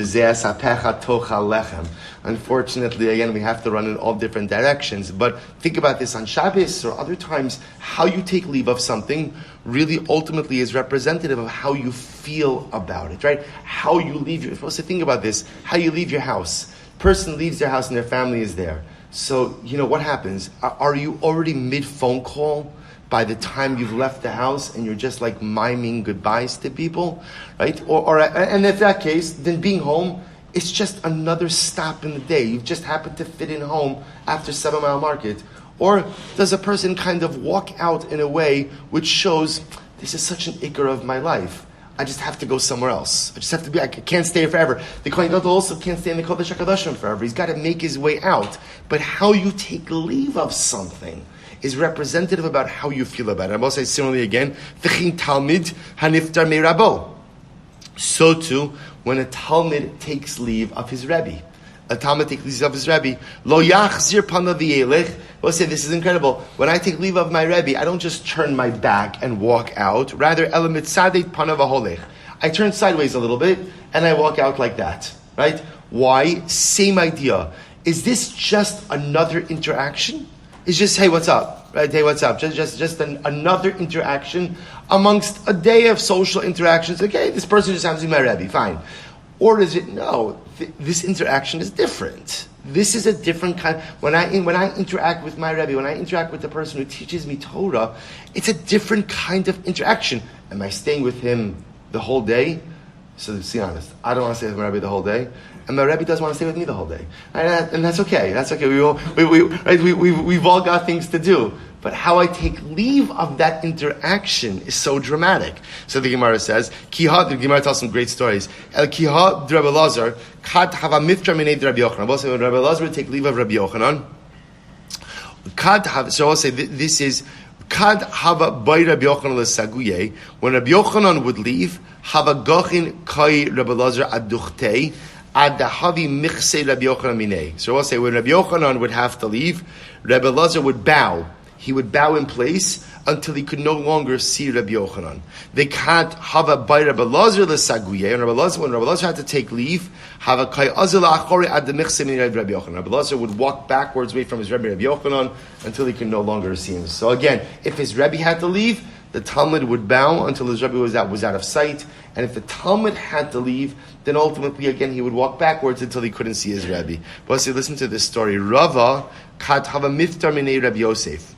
unfortunately, again, we have to run in all different directions. But think about this on Shabbos or other times. How you take leave of something really ultimately is representative of how you feel about it, right? How you leave you're supposed to think about this. How you leave your house. Person leaves their house and their family is there. So, what happens? Are you already mid-phone call by the time you've left the house and you're just like miming goodbyes to people, right? And if that case, then being home, it's just another stop in the day. You've just happened to fit in home after 7 Mile Market. Or does a person kind of walk out in a way which shows, this is such an ikar of my life. I just have to go somewhere else. I can't stay here forever. The Kohen Gadol also can't stay in the Kodesh HaKadoshim forever. He's got to make his way out. But how you take leave of something is representative about how you feel about it. I will say similarly again, V'chin Talmid haniftar me'rabo. So too, when a Talmid takes leave of his Rebbe. A Talmud takes leave of his Rebbe. Lo yachzir panav v'yelech. We'll say, this is incredible. When I take leave of my Rebbe, I don't just turn my back and walk out. Rather, elamitzadet panav v'holech. I turn sideways a little bit and I walk out like that. Right? Why? Same idea. Is this just another interaction? It's just, hey, what's up? Right? Hey, what's up? Just another interaction amongst a day of social interactions. Okay, this person just happens to be my Rebbe. Fine. Or is it no? This interaction is different. This is a different kind. When I interact with my Rebbe, when I interact with the person who teaches me Torah, it's a different kind of interaction. Am I staying with him the whole day? So let's be honest. I don't want to stay with my Rebbe the whole day, and my Rebbe doesn't want to stay with me the whole day, and that's okay. That's okay. We've all got things to do. But how I take leave of that interaction is so dramatic. So the Gemara says, the Gemara tells some great stories. El Kiha Rabbi Lazar, Kad Hava Miftra Minei Rabbi Yochanan. Also, when Rabbi Lazar would take leave of Rabbi Yochanan, so I'll say this is Kad Hava Bay Rabbi Yochanan L'Saguye. When Rabbi Yochanan would leave, Hava Gochin Kai Rabbi Lazar Aduchtei. Adahavi Michse Rabbi Yochanan Minei. So I'll say when Rabbi Yochanan would have to leave, Rabbi Lazar would bow. He would bow in place until he could no longer see Rabbi Yochanan. They can't have a by Rabbi Lazar l'saguye. And when Rabbi Lazar had to take leave, have a kai azul achori ad demichse min Rabbi Yochanan. Rabbi Lazar would walk backwards away from his Rabbi Yochanan until he could no longer see him. So again, if his Rebbe had to leave, the Talmud would bow until his Rebbe was out of sight. And if the Talmud had to leave, then ultimately again he would walk backwards until he couldn't see his Rebbe. But see, listen to this story. Rava kat hava miftar minei Rabbi Yosef.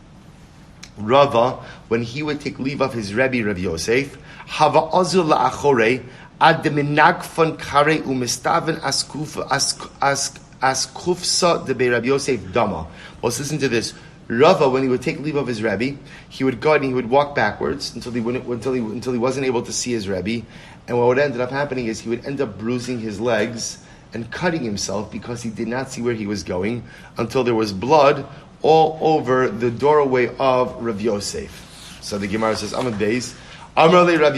Rava, when he would take leave of his Rebbe, Rabbi Yosef, hava azul la'achorei ad deminag von kare umistaven askufsa de be Rabbi Yosef dama. Well, listen to this. Rava, when he would take leave of his Rebbe, he would go and he would walk backwards until he wasn't able to see his Rebbe. And what ended up happening is he would end up bruising his legs and cutting himself because he did not see where he was going until there was blood all over the doorway of Rav Yosef. So the Gemara says, Amud Beis, Amrulei Rav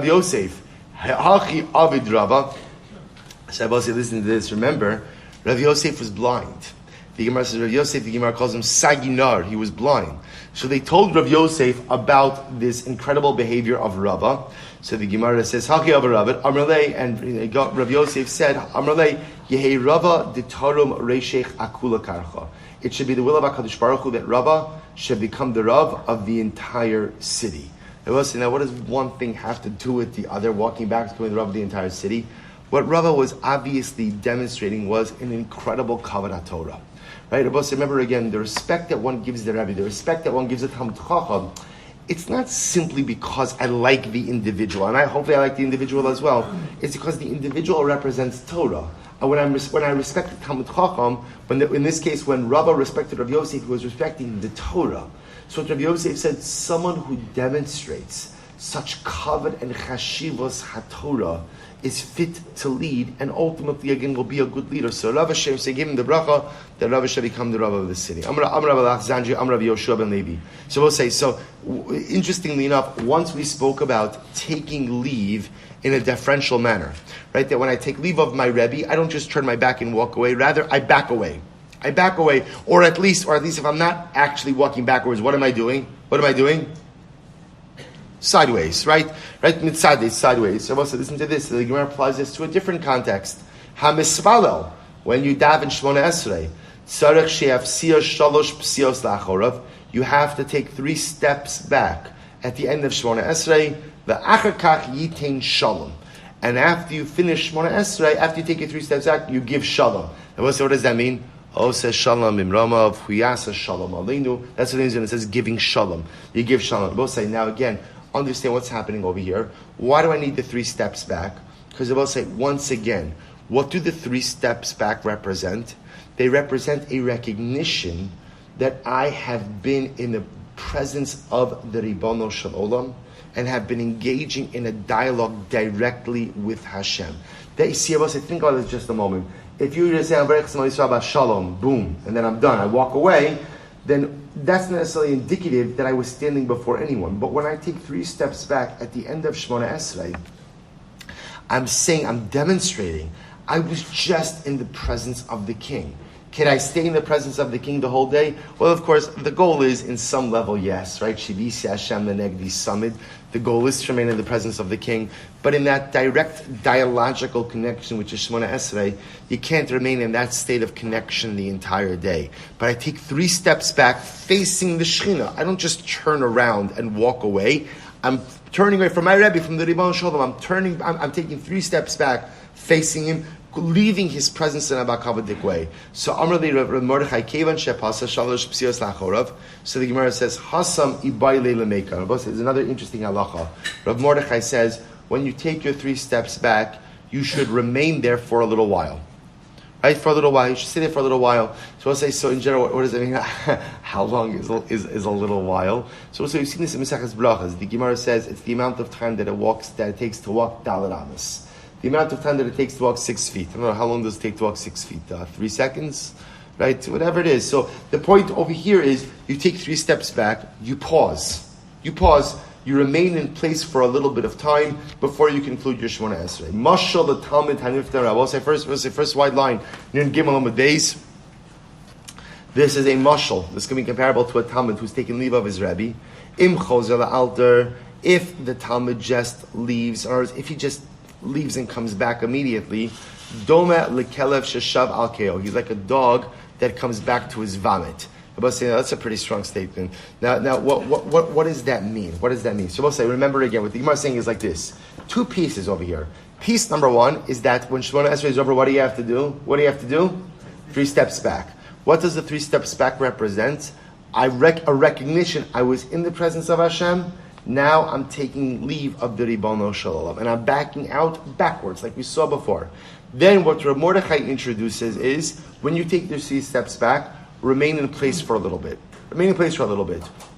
Yosef, Hachi Avid Rava. So I will say, listen to this. Remember, Rav Yosef was blind. The Gemara says, Rav Yosef, the Gemara calls him Saginar. He was blind. So they told Rav Yosef about this incredible behavior of Rava. So the Gemara says, Hachi Avid Rava, Amrulei, and Rav Yosef said, Amrulei, Yehei Rava ditarum reishech akula karcha. It should be the will of HaKadosh Baruch Hu that Rava should become the Rav of the entire city. Now what does one thing have to do with the other, walking back to becoming the Rav of the entire city? What Rava was obviously demonstrating was an incredible Kavod Torah. Right? Remember again, the respect that one gives the Rebbe, the respect that one gives the Talmid Chacham, it's not simply because I like the individual, and hopefully I like the individual as well. It's because the individual represents Torah. And when I respect the Talmid Chacham, in this case, when Rava respected Rav Yosef, he was respecting the Torah. So what Rav Yosef said, someone who demonstrates such kavod and chashivos haTorah is fit to lead, and ultimately again will be a good leader. So Rav Hashem say, give him the bracha that Rav should become the Rav of the city. Amr Rav Zanji, Amr Rav Yoshua ben Levi. So we'll say. So interestingly enough, once we spoke about taking leave in a deferential manner, right? That when I take leave of my Rebbe, I don't just turn my back and walk away. Rather, I back away. Or at least if I'm not actually walking backwards, what am I doing? Sideways, right? Mitzadeh, sideways. So also listen to this. The Gemara applies this to a different context. HaMisvalel, when you daven Shmona Esrei, Tzarech she'afsiyah shalosh psiyos la'achorav, you have to take 3 steps back at the end of Shmona Esrei, v'achar kach yitain shalom. And after you finish Shmona Esrei, after you take your 3 steps back, you give shalom. And what does that mean? Ose shalom imramav, huyasa shalom aleinu. That's what it means when it says giving shalom. You give shalom. Both say, now again, understand what's happening over here. Why do I need the 3 steps back? Because I will say, once again, what do the 3 steps back represent? They represent a recognition that I have been in the presence of the Ribono Shel Olam and have been engaging in a dialogue directly with Hashem. They see, I will say, think about this just a moment. If you just say, I'm shalom, boom, and then I'm done, I walk away, then that's not necessarily indicative that I was standing before anyone. But when I take 3 steps back at the end of Shmona Esrei, I'm demonstrating, I was just in the presence of the king. Can I stay in the presence of the king the whole day? Well, of course, the goal is, in some level, yes, right? Shivisi Hashem Lenegdi Summit. The goal is to remain in the presence of the king. But in that direct dialogical connection, which is Shemona Esrei, you can't remain in that state of connection the entire day. But I take 3 steps back, facing the Shechina. I don't just turn around and walk away. I'm turning away from my Rebbe, from the Ribbon Shalom. I'm taking 3 steps back, facing him, leaving his presence in a bakavadik way. So Amrli Rav Mordechai Kevan Shepasa Shalosh Psios Lachorav. So the Gemara says Hasam Ibai Leila Meika. There's another interesting halacha. Rav Mordechai says when you take your 3 steps back, you should remain there for a little while. Right, for a little while. You should sit there for a little while. So we'll say, so in general, what does it mean? How long is a little while? So we'll say, you've seen this in Mesachas Brachas. The Gemara says it's the amount of time that it takes to walk Dalet Amos. The amount of time that it takes to walk 6 feet. I don't know, how long does it take to walk 6 feet? 3 seconds? Right? Whatever it is. So the point over here is you take 3 steps back, you pause. You remain in place for a little bit of time before you conclude your Shemona Esrei. Mashal the Talmud Haniftar. I will say first wide line. Nun Gimel Amud Beis. This is a mashal. This can be comparable to a Talmud who's taken leave of his Rebbe. Im Chozer Alter. If the Talmud just leaves, or if he just leaves and comes back immediately, Doma lekelev sheshav al keo. He's like a dog that comes back to his vomit. We'll say, that's a pretty strong statement. Now, what does that mean? What does that mean? So we'll say, remember again, what the Gemara is saying is like this. 2 pieces over here. Piece number 1 is that when Shemona Esrei is over, what do you have to do? 3 steps back. What does the 3 steps back represent? A recognition I was in the presence of Hashem. Now I'm taking leave of the Ribono Shel Olam, and I'm backing out backwards, like we saw before. Then what Rav Mordechai introduces is, when you take the 3 steps back, remain in place for a little bit.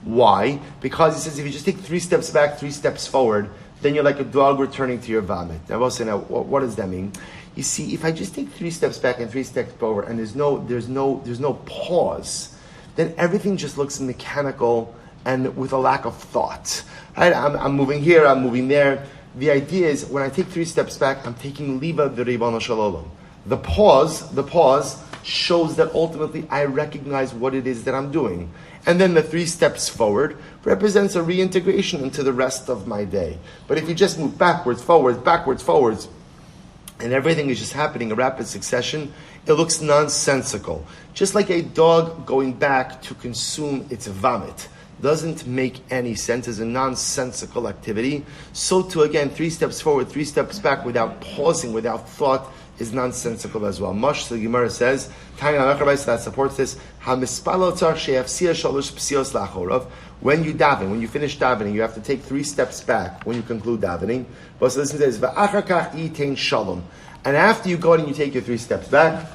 Why? Because he says if you just take 3 steps back, 3 steps forward, then you're like a dog returning to your vomit. Now, I will say, what does that mean? You see, if I just take 3 steps back and 3 steps forward, and there's no pause, then everything just looks mechanical and with a lack of thought. Right? I'm moving here, I'm moving there. The idea is, when I take 3 steps back, I'm taking liva the Ribono Shel Olam. The pause shows that ultimately I recognize what it is that I'm doing. And then the 3 steps forward represents a reintegration into the rest of my day. But if you just move backwards, forwards, and everything is just happening in rapid succession, it looks nonsensical. Just like a dog going back to consume its vomit doesn't make any sense, as a nonsensical activity. So too, again, 3 steps forward, 3 steps back without pausing, without thought, is nonsensical as well. Mush, the Gemara says, that supports this, when you daven, when you finish davening, you have to take 3 steps back when you conclude davening. But so this says, and after you go and you take your 3 steps back,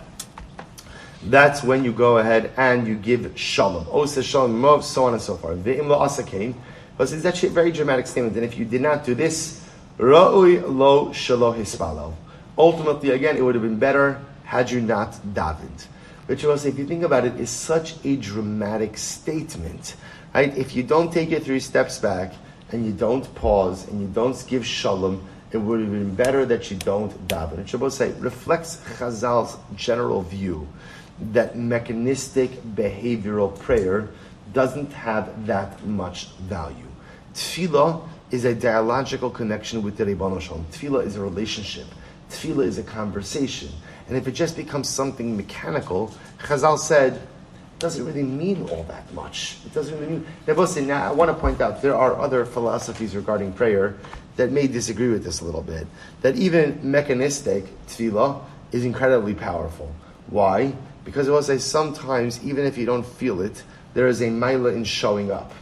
that's when you go ahead and you give shalom. Osa shalom, so on and so forth. Ve'im lo asakein. But it's actually a very dramatic statement. And if you did not do this, ra'ui lo shelo hispalo. Ultimately, again, it would have been better had you not davened. Which was, if you think about it, is such a dramatic statement. Right? If you don't take your 3 steps back, and you don't pause, and you don't give shalom, it would have been better that you don't daven. It should say, reflects Chazal's general view that mechanistic behavioral prayer doesn't have that much value. Tefillah is a dialogical connection with the Ribono Shel Olam. Tefillah is a relationship. Tefillah is a conversation. And if it just becomes something mechanical, Chazal said, it doesn't really mean all that much. It doesn't really mean... Now, I want to point out, there are other philosophies regarding prayer that may disagree with this a little bit. That even mechanistic tefillah is incredibly powerful. Why? Because it will say sometimes, even if you don't feel it, there is a maila in showing up.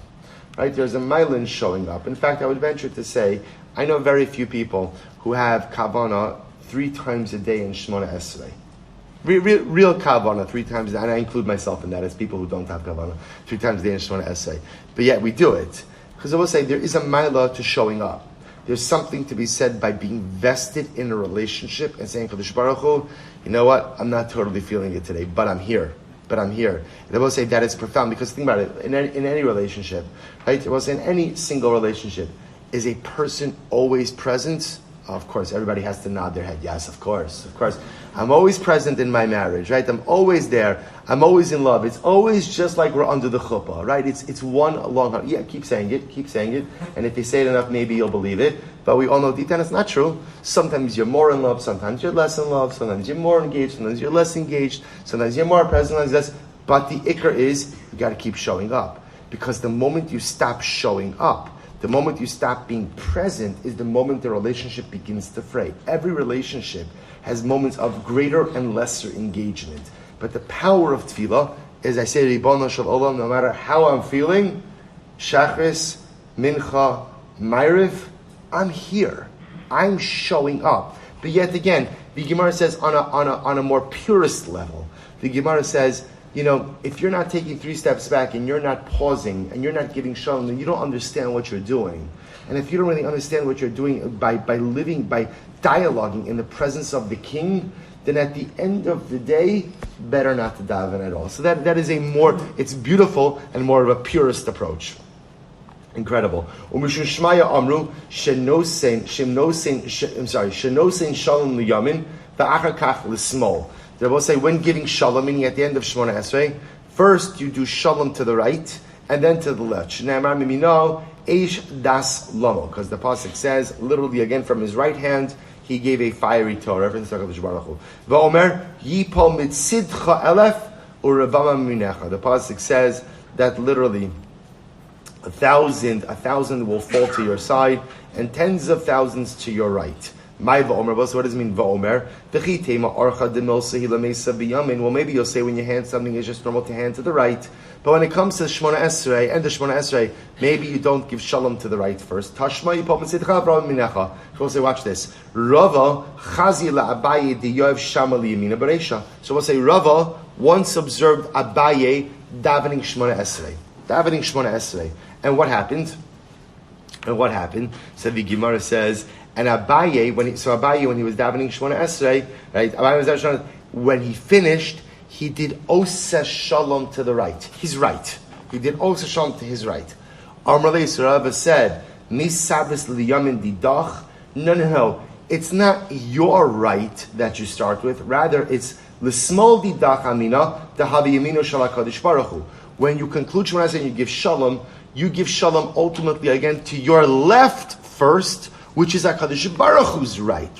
Right? There's a maila in showing up. In fact, I would venture to say, I know very few people who have kavana 3 times a day in Shemona Esrei. Real kavana 3 times a day, and I include myself in that as people who don't have kavana 3 times a day in Shemona Esrei. But yet we do it. Because I will say, there is a maila to showing up. There's something to be said by being vested in a relationship and saying, Kadosh Baruch Hu, you know what, I'm not totally feeling it today, but I'm here. And I will say that is profound, because think about it, in any relationship, right? I will say in any single relationship, is a person always present? Of course, everybody has to nod their head. Yes, of course. I'm always present in my marriage, right? I'm always there. I'm always in love. It's always just like we're under the chuppah, right? It's one long. Yeah, keep saying it. And if you say it enough, maybe you'll believe it. But we all know deep down it's not true. Sometimes you're more in love. Sometimes you're less in love. Sometimes you're more engaged. Sometimes you're less engaged. Sometimes you're more present. Sometimes less. But the ikr is you got to keep showing up, because the moment you stop showing up, the moment you stop being present, is the moment the relationship begins to fray. Every relationship has moments of greater and lesser engagement. But the power of tefillah is, I say, Ribono Shel Olam, no matter how I'm feeling, Shachris, Mincha, Ma'ariv, I'm here. I'm showing up. But yet again, the Gemara says on a more purest level, the Gemara says, if you're not taking 3 steps back and you're not pausing and you're not giving shalom, then you don't understand what you're doing. And if you don't really understand what you're doing by living, by dialoguing in the presence of the king, then at the end of the day, better not to daven at all. So that is it's beautiful and more of a purist approach. Incredible. Umishum Shmaya Amru Shenosein Shalom Liyamin Va'achar Kach L'Smol. They both say when giving shalom, meaning at the end of Shemona Esrei, first you do shalom to the right and then to the left. Shneimar mimino eish das lomo, because the pasuk says literally again from his right hand he gave a fiery Torah. Reference to HaKadosh Baruch Hu. Va'omer yipol mitzidcha elef u'revama minecha. The pasuk says that literally 1,000 will fall to your side and tens of thousands to your right. My va'omer. So what does it mean va'omer? Well, maybe you'll say when you hand something, it's just normal to hand to the right. But when it comes to Shemona Esrei and the Shemona Esrei, maybe you don't give shalom to the right first. Tashma yipol mitzidcha v'rava minecha. So we'll say, watch this. Rava chazi la'abaye diyov shama liyamina bereisha. So we'll say Rava once observed Abaye davening Shemona Esrei. And what happened? So the Gemara says, and Abaye, when he was davening Shemona Esrei, right? When he finished, he did Oseh Shalom to the right. His right. He did Oseh Shalom to his right. Amar Rava said, Misabris liyamin didach. No. It's not your right that you start with. Rather, it's l'smol didach amina dahavi yamino shel HaKadosh Baruch Hu. When you conclude Shemona Esrei and you give shalom ultimately again to your left first, which is HaKadosh Baruch Hu's right?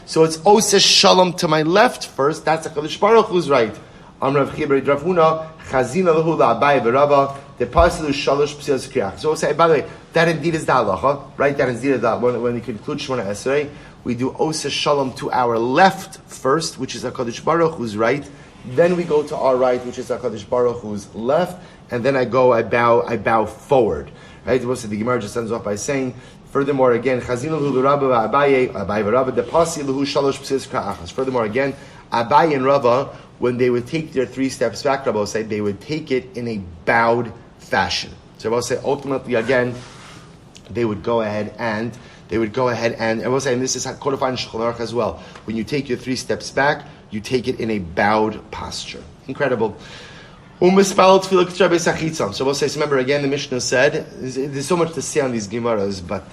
So it's Oseh Shalom to my left first, that's HaKadosh Baruch Hu's right. Amrav Chibri Drafuna, Chazina Lahu La'abai Berava, the Pasilu Shalosh Psias Kriyach. So we'll say, by the way, that indeed is the halacha, right? That indeed is the when we conclude Shemona Esrei, we do Oseh Shalom to our left first, which is HaKadosh Baruch Hu's right. Then we go to our right, which is HaKadosh Baruch Hu's left, and then I bow forward. Right? The Gemara just ends off by saying, furthermore, again, Furthermore, again, Abaye and Rava, when they would take their 3 steps back, Rabbi say they would take it in a bowed fashion. So Rabbi say ultimately, again, they would go ahead and I will say, and this is codified in Shulchan Aruch as well. When you take your 3 steps back, you take it in a bowed posture. Incredible. So we'll say, remember again, the Mishnah said, there's so much to say on these Gemaras, but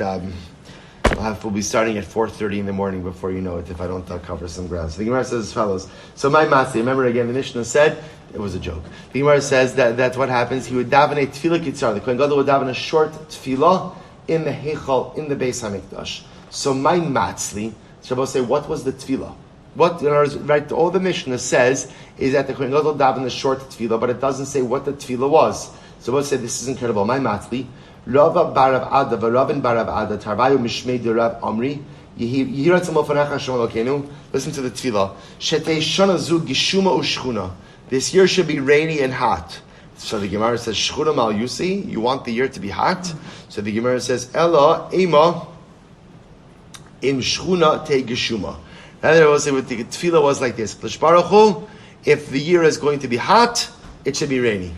we'll be starting at 4:30 in the morning before you know it, if I don't cover some ground. So the Gemara says as follows. So my Matzi, remember again, the Mishnah said, it was a joke. The Gemara says that what happens, he would daven a tefillah kitzar. The Kohen Gadol would daven a short tefillah in the Heichal, in the Beis HaMikdash. So my Matzli, so we'll say, what was the tefillah? Right, all the Mishnah says is that the Kohen Gadol davened a short tefillah, but it doesn't say what the tefillah was. So we'll say, this is incredible. My Matli, Rava Barav Ada, Varavin Barav Ada, Tarvayu Mishmei Derav Amri, Yehirat Samofanecha Hashem Elokeinu. Listen to the tefillah. Shetei Shana Zu Gishuma Ushchuna. This year should be rainy and hot. So the Gemara says, Shchuna Mal Yusi, you want the year to be hot? So the Gemara says, Ella Ema Im Shchuna Te Gishuma. Rather, I will say with the tefillah was like this: Baruch Hu, if the year is going to be hot, it should be rainy.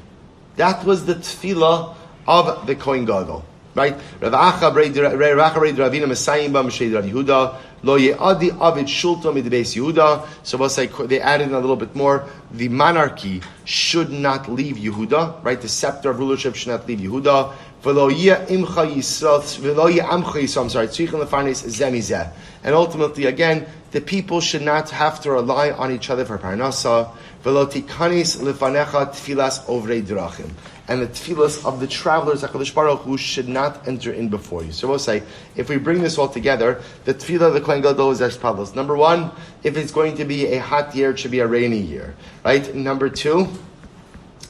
That was the tefillah of the Kohen Gadol, right? Rav Acha Reid Ravina Mesayim Ba Meshei Rav Yehuda Lo Ye'adi Avid Shulto Mid Beis Yehuda. So we'll say they added in a little bit more. The monarchy should not leave Yehuda, right? The scepter of rulership should not leave Yehuda. V'lo yeh imcha Yisrael, v'lo yeh amcha Yisrael, I'm sorry, tzrichen lefarnes zeh mizeh. And ultimately, again, the people should not have to rely on each other for parnasa. V'lo tikanis lefanecha tfilas ovrei drachim. And the tefillas of the travelers, HaKadosh Baruch Hu, should not enter in before you. So we'll say, if we bring this all together, the tefillah of the Kohen Gadol is as follows. Number one, if it's going to be a hot year, it should be a rainy year. Right? Number two,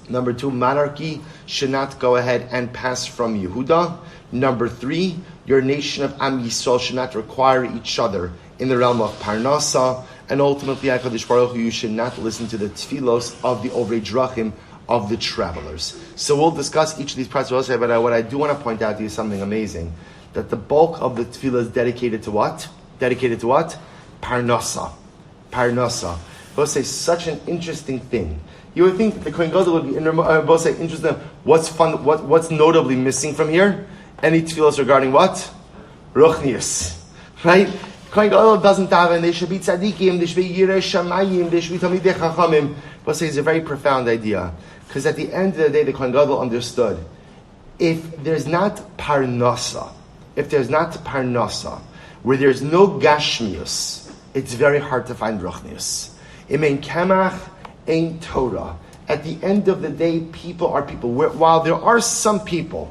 monarchy should not go ahead and pass from Yehuda. Number three, your nation of Am Yisrael should not require each other in the realm of Parnasa. And ultimately, HaKadosh Baruch Hu, you should not listen to the tefillos of the Ovrei Drachim, of the travelers. So we'll discuss each of these parts, but what I do want to point out to you is something amazing. That the bulk of the tefillah is dedicated to what? Dedicated to what? Parnasa. Parnasa. We'll say such an interesting thing. You would think that the Kohen Gadol would be both say interested. What's fun? What's notably missing from here? Any tefillahs regarding what? Ruchnius, right? Kohen Gadol doesn't daven. They should be tzaddikim. They should be yirei shamayim. They should be talmidei chachamim. But say it's a very profound idea, because at the end of the day, the Kohen Gadol understood: if there's not parnasa, where there's no gashmius, it's very hard to find ruchnius. Imein kamach. Ain't Torah. At the end of the day, people are people. While there are some people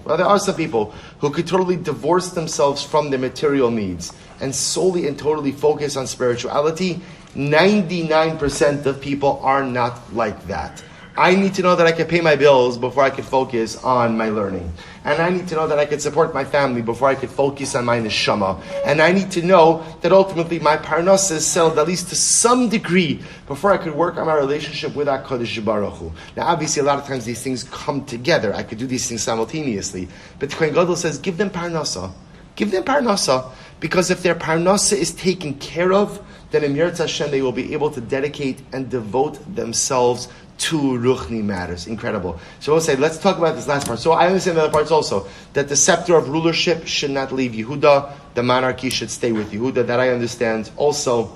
who could totally divorce themselves from their material needs and solely and totally focus on spirituality, 99% of people are not like that. I need to know that I can pay my bills before I can focus on my learning. And I need to know that I can support my family before I can focus on my neshama. And I need to know that ultimately my parnasa is settled at least to some degree before I could work on my relationship with HaKadosh Baruch Hu. Now obviously a lot of times these things come together. I could do these things simultaneously. But the Kohen Gadol says, give them parnasa. Give them parnasa. Because if their parnasa is taken care of, then in Eretz Hashem they will be able to dedicate and devote themselves to Ruchni matters. Incredible. So we'll say, let's talk about this last part. So I understand the other parts also, that the scepter of rulership should not leave Yehuda, the monarchy should stay with Yehuda. That I understand. Also,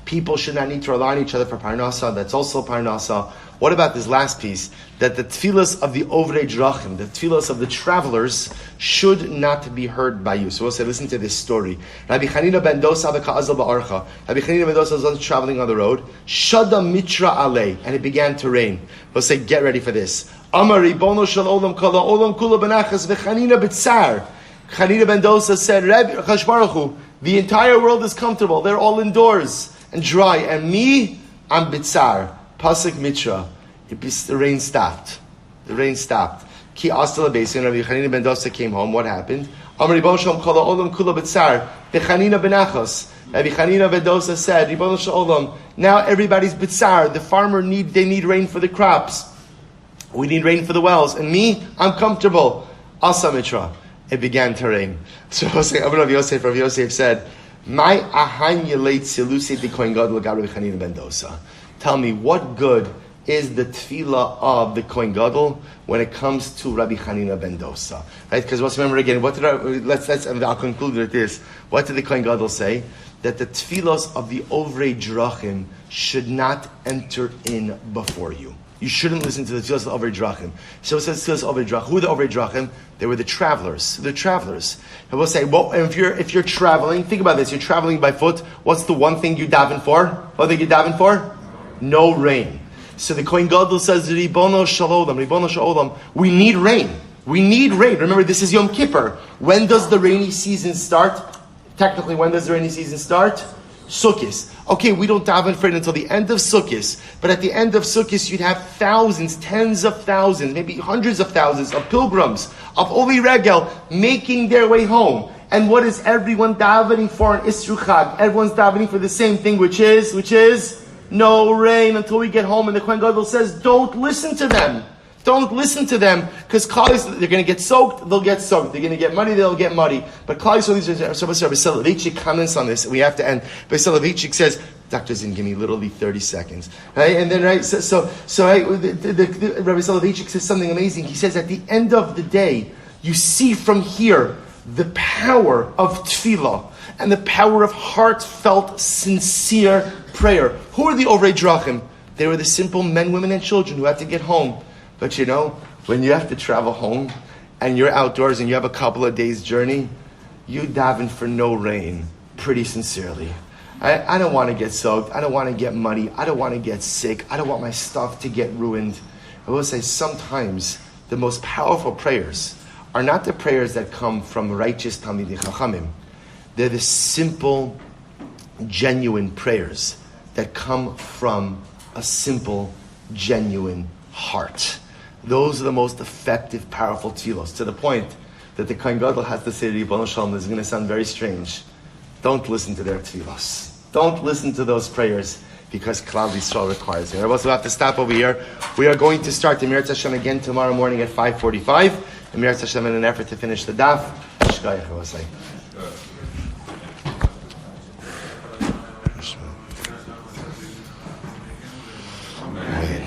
people should not need to rely on each other for Parnasa. That's also Parnasa. What about this last piece? That the tefillas of the Ovrei Drachim, the tefillas of the travelers, should not be heard by you. So we'll say, listen to this story. Rabbi Chanina ben Dosa v'ka'azal ba'archa. Rabbi Chanina ben Dosa was traveling on the road. Shada mitra alei. And it began to rain. We'll say, get ready for this. Amar ribono shel olam kala olam kula benachas v'chanina b'tzar. Chanina ben Dosa said, Rabbi Chash Baruch Hu, the entire world is comfortable. They're all indoors and dry. And me, I'm b'tzar. Pasuk Mitra, the rain stopped. The rain stopped. Ki Astala Basin, Rabbi Chanina ben Dosa came home. What happened? Amar Ribono Shel Olam Olam Kula B'Tzar, Bechanina Benachos. Rabbi Chanina ben Dosa said, Ribono Shel Olam, now everybody's B'Tzar. The farmer they need rain for the crops. We need rain for the wells. And me, I'm comfortable. Asa Mitra. It began to rain. So Rav Yosef said, My ahanya late silusi de Kohen Gadol Rabbi Chanina ben Dosa. Tell me, what good is the tefillah of the Kohen Gadol when it comes to Rabbi Chanina ben Dosa? Right? Because let's remember again, I'll conclude with this. What did the Kohen Gadol say? That the tefillos of the Ovrei Drachim should not enter in before you. You shouldn't listen to the tefillos of the Ovrei Drachim. So it says tefillos of Ovrei Drachim. Who are the Ovrei Drachim? They were the travelers. The travelers. And we'll say, well, if you're traveling, think about this. You're traveling by foot. What's the one thing you daven for? What thing you daven for? No rain. So the Kohen Gadol says, Ribono Shalom, we need rain. We need rain. Remember, this is Yom Kippur. When does the rainy season start? Technically, when does the rainy season start? Sukkot. Okay, we don't daven for it until the end of Sukkot. But at the end of Sukkot, you'd have thousands, tens of thousands, maybe hundreds of thousands of pilgrims, of Oli Regel, making their way home. And what is everyone davening for in Isru Chag? Everyone's davening for the same thing, which is no rain until we get home. And the Kohen Gadol says, don't listen to them. Don't listen to them, because they're going to get soaked, they'll get soaked. They're going to get muddy, they'll get muddy. But Klal Yisrael, Soloveitchik comments on this, and we have to end. But Soloveitchik says, Dr. Zinn, give me literally 30 seconds. Right? And then, right, so Rabbi Soloveitchik says something amazing. He says, at the end of the day, you see from here the power of tefillah and the power of heartfelt, sincere prayer. Who are the Ovrei Drachim? They were the simple men, women, and children who had to get home. But when you have to travel home, and you're outdoors and you have a couple of days journey, you daven for no rain pretty sincerely. I don't want to get soaked. I don't want to get muddy. I don't want to get sick. I don't want my stuff to get ruined. I will say sometimes the most powerful prayers are not the prayers that come from righteous Talmidei Chachamim. They're the simple, genuine prayers that come from a simple, genuine heart. Those are the most effective, powerful tefillos, to the point that the Kohen Gadol has to say to Ribono Shalom, this is going to sound very strange, don't listen to their tefillos. Don't listen to those prayers, because Klal Yisrael requires it. We'll also have to stop over here. We are going to start the Eretz Hashem again tomorrow morning at 5:45. The Eretz Hashem in an effort to finish the daf. Shkayach, I will say. Amen.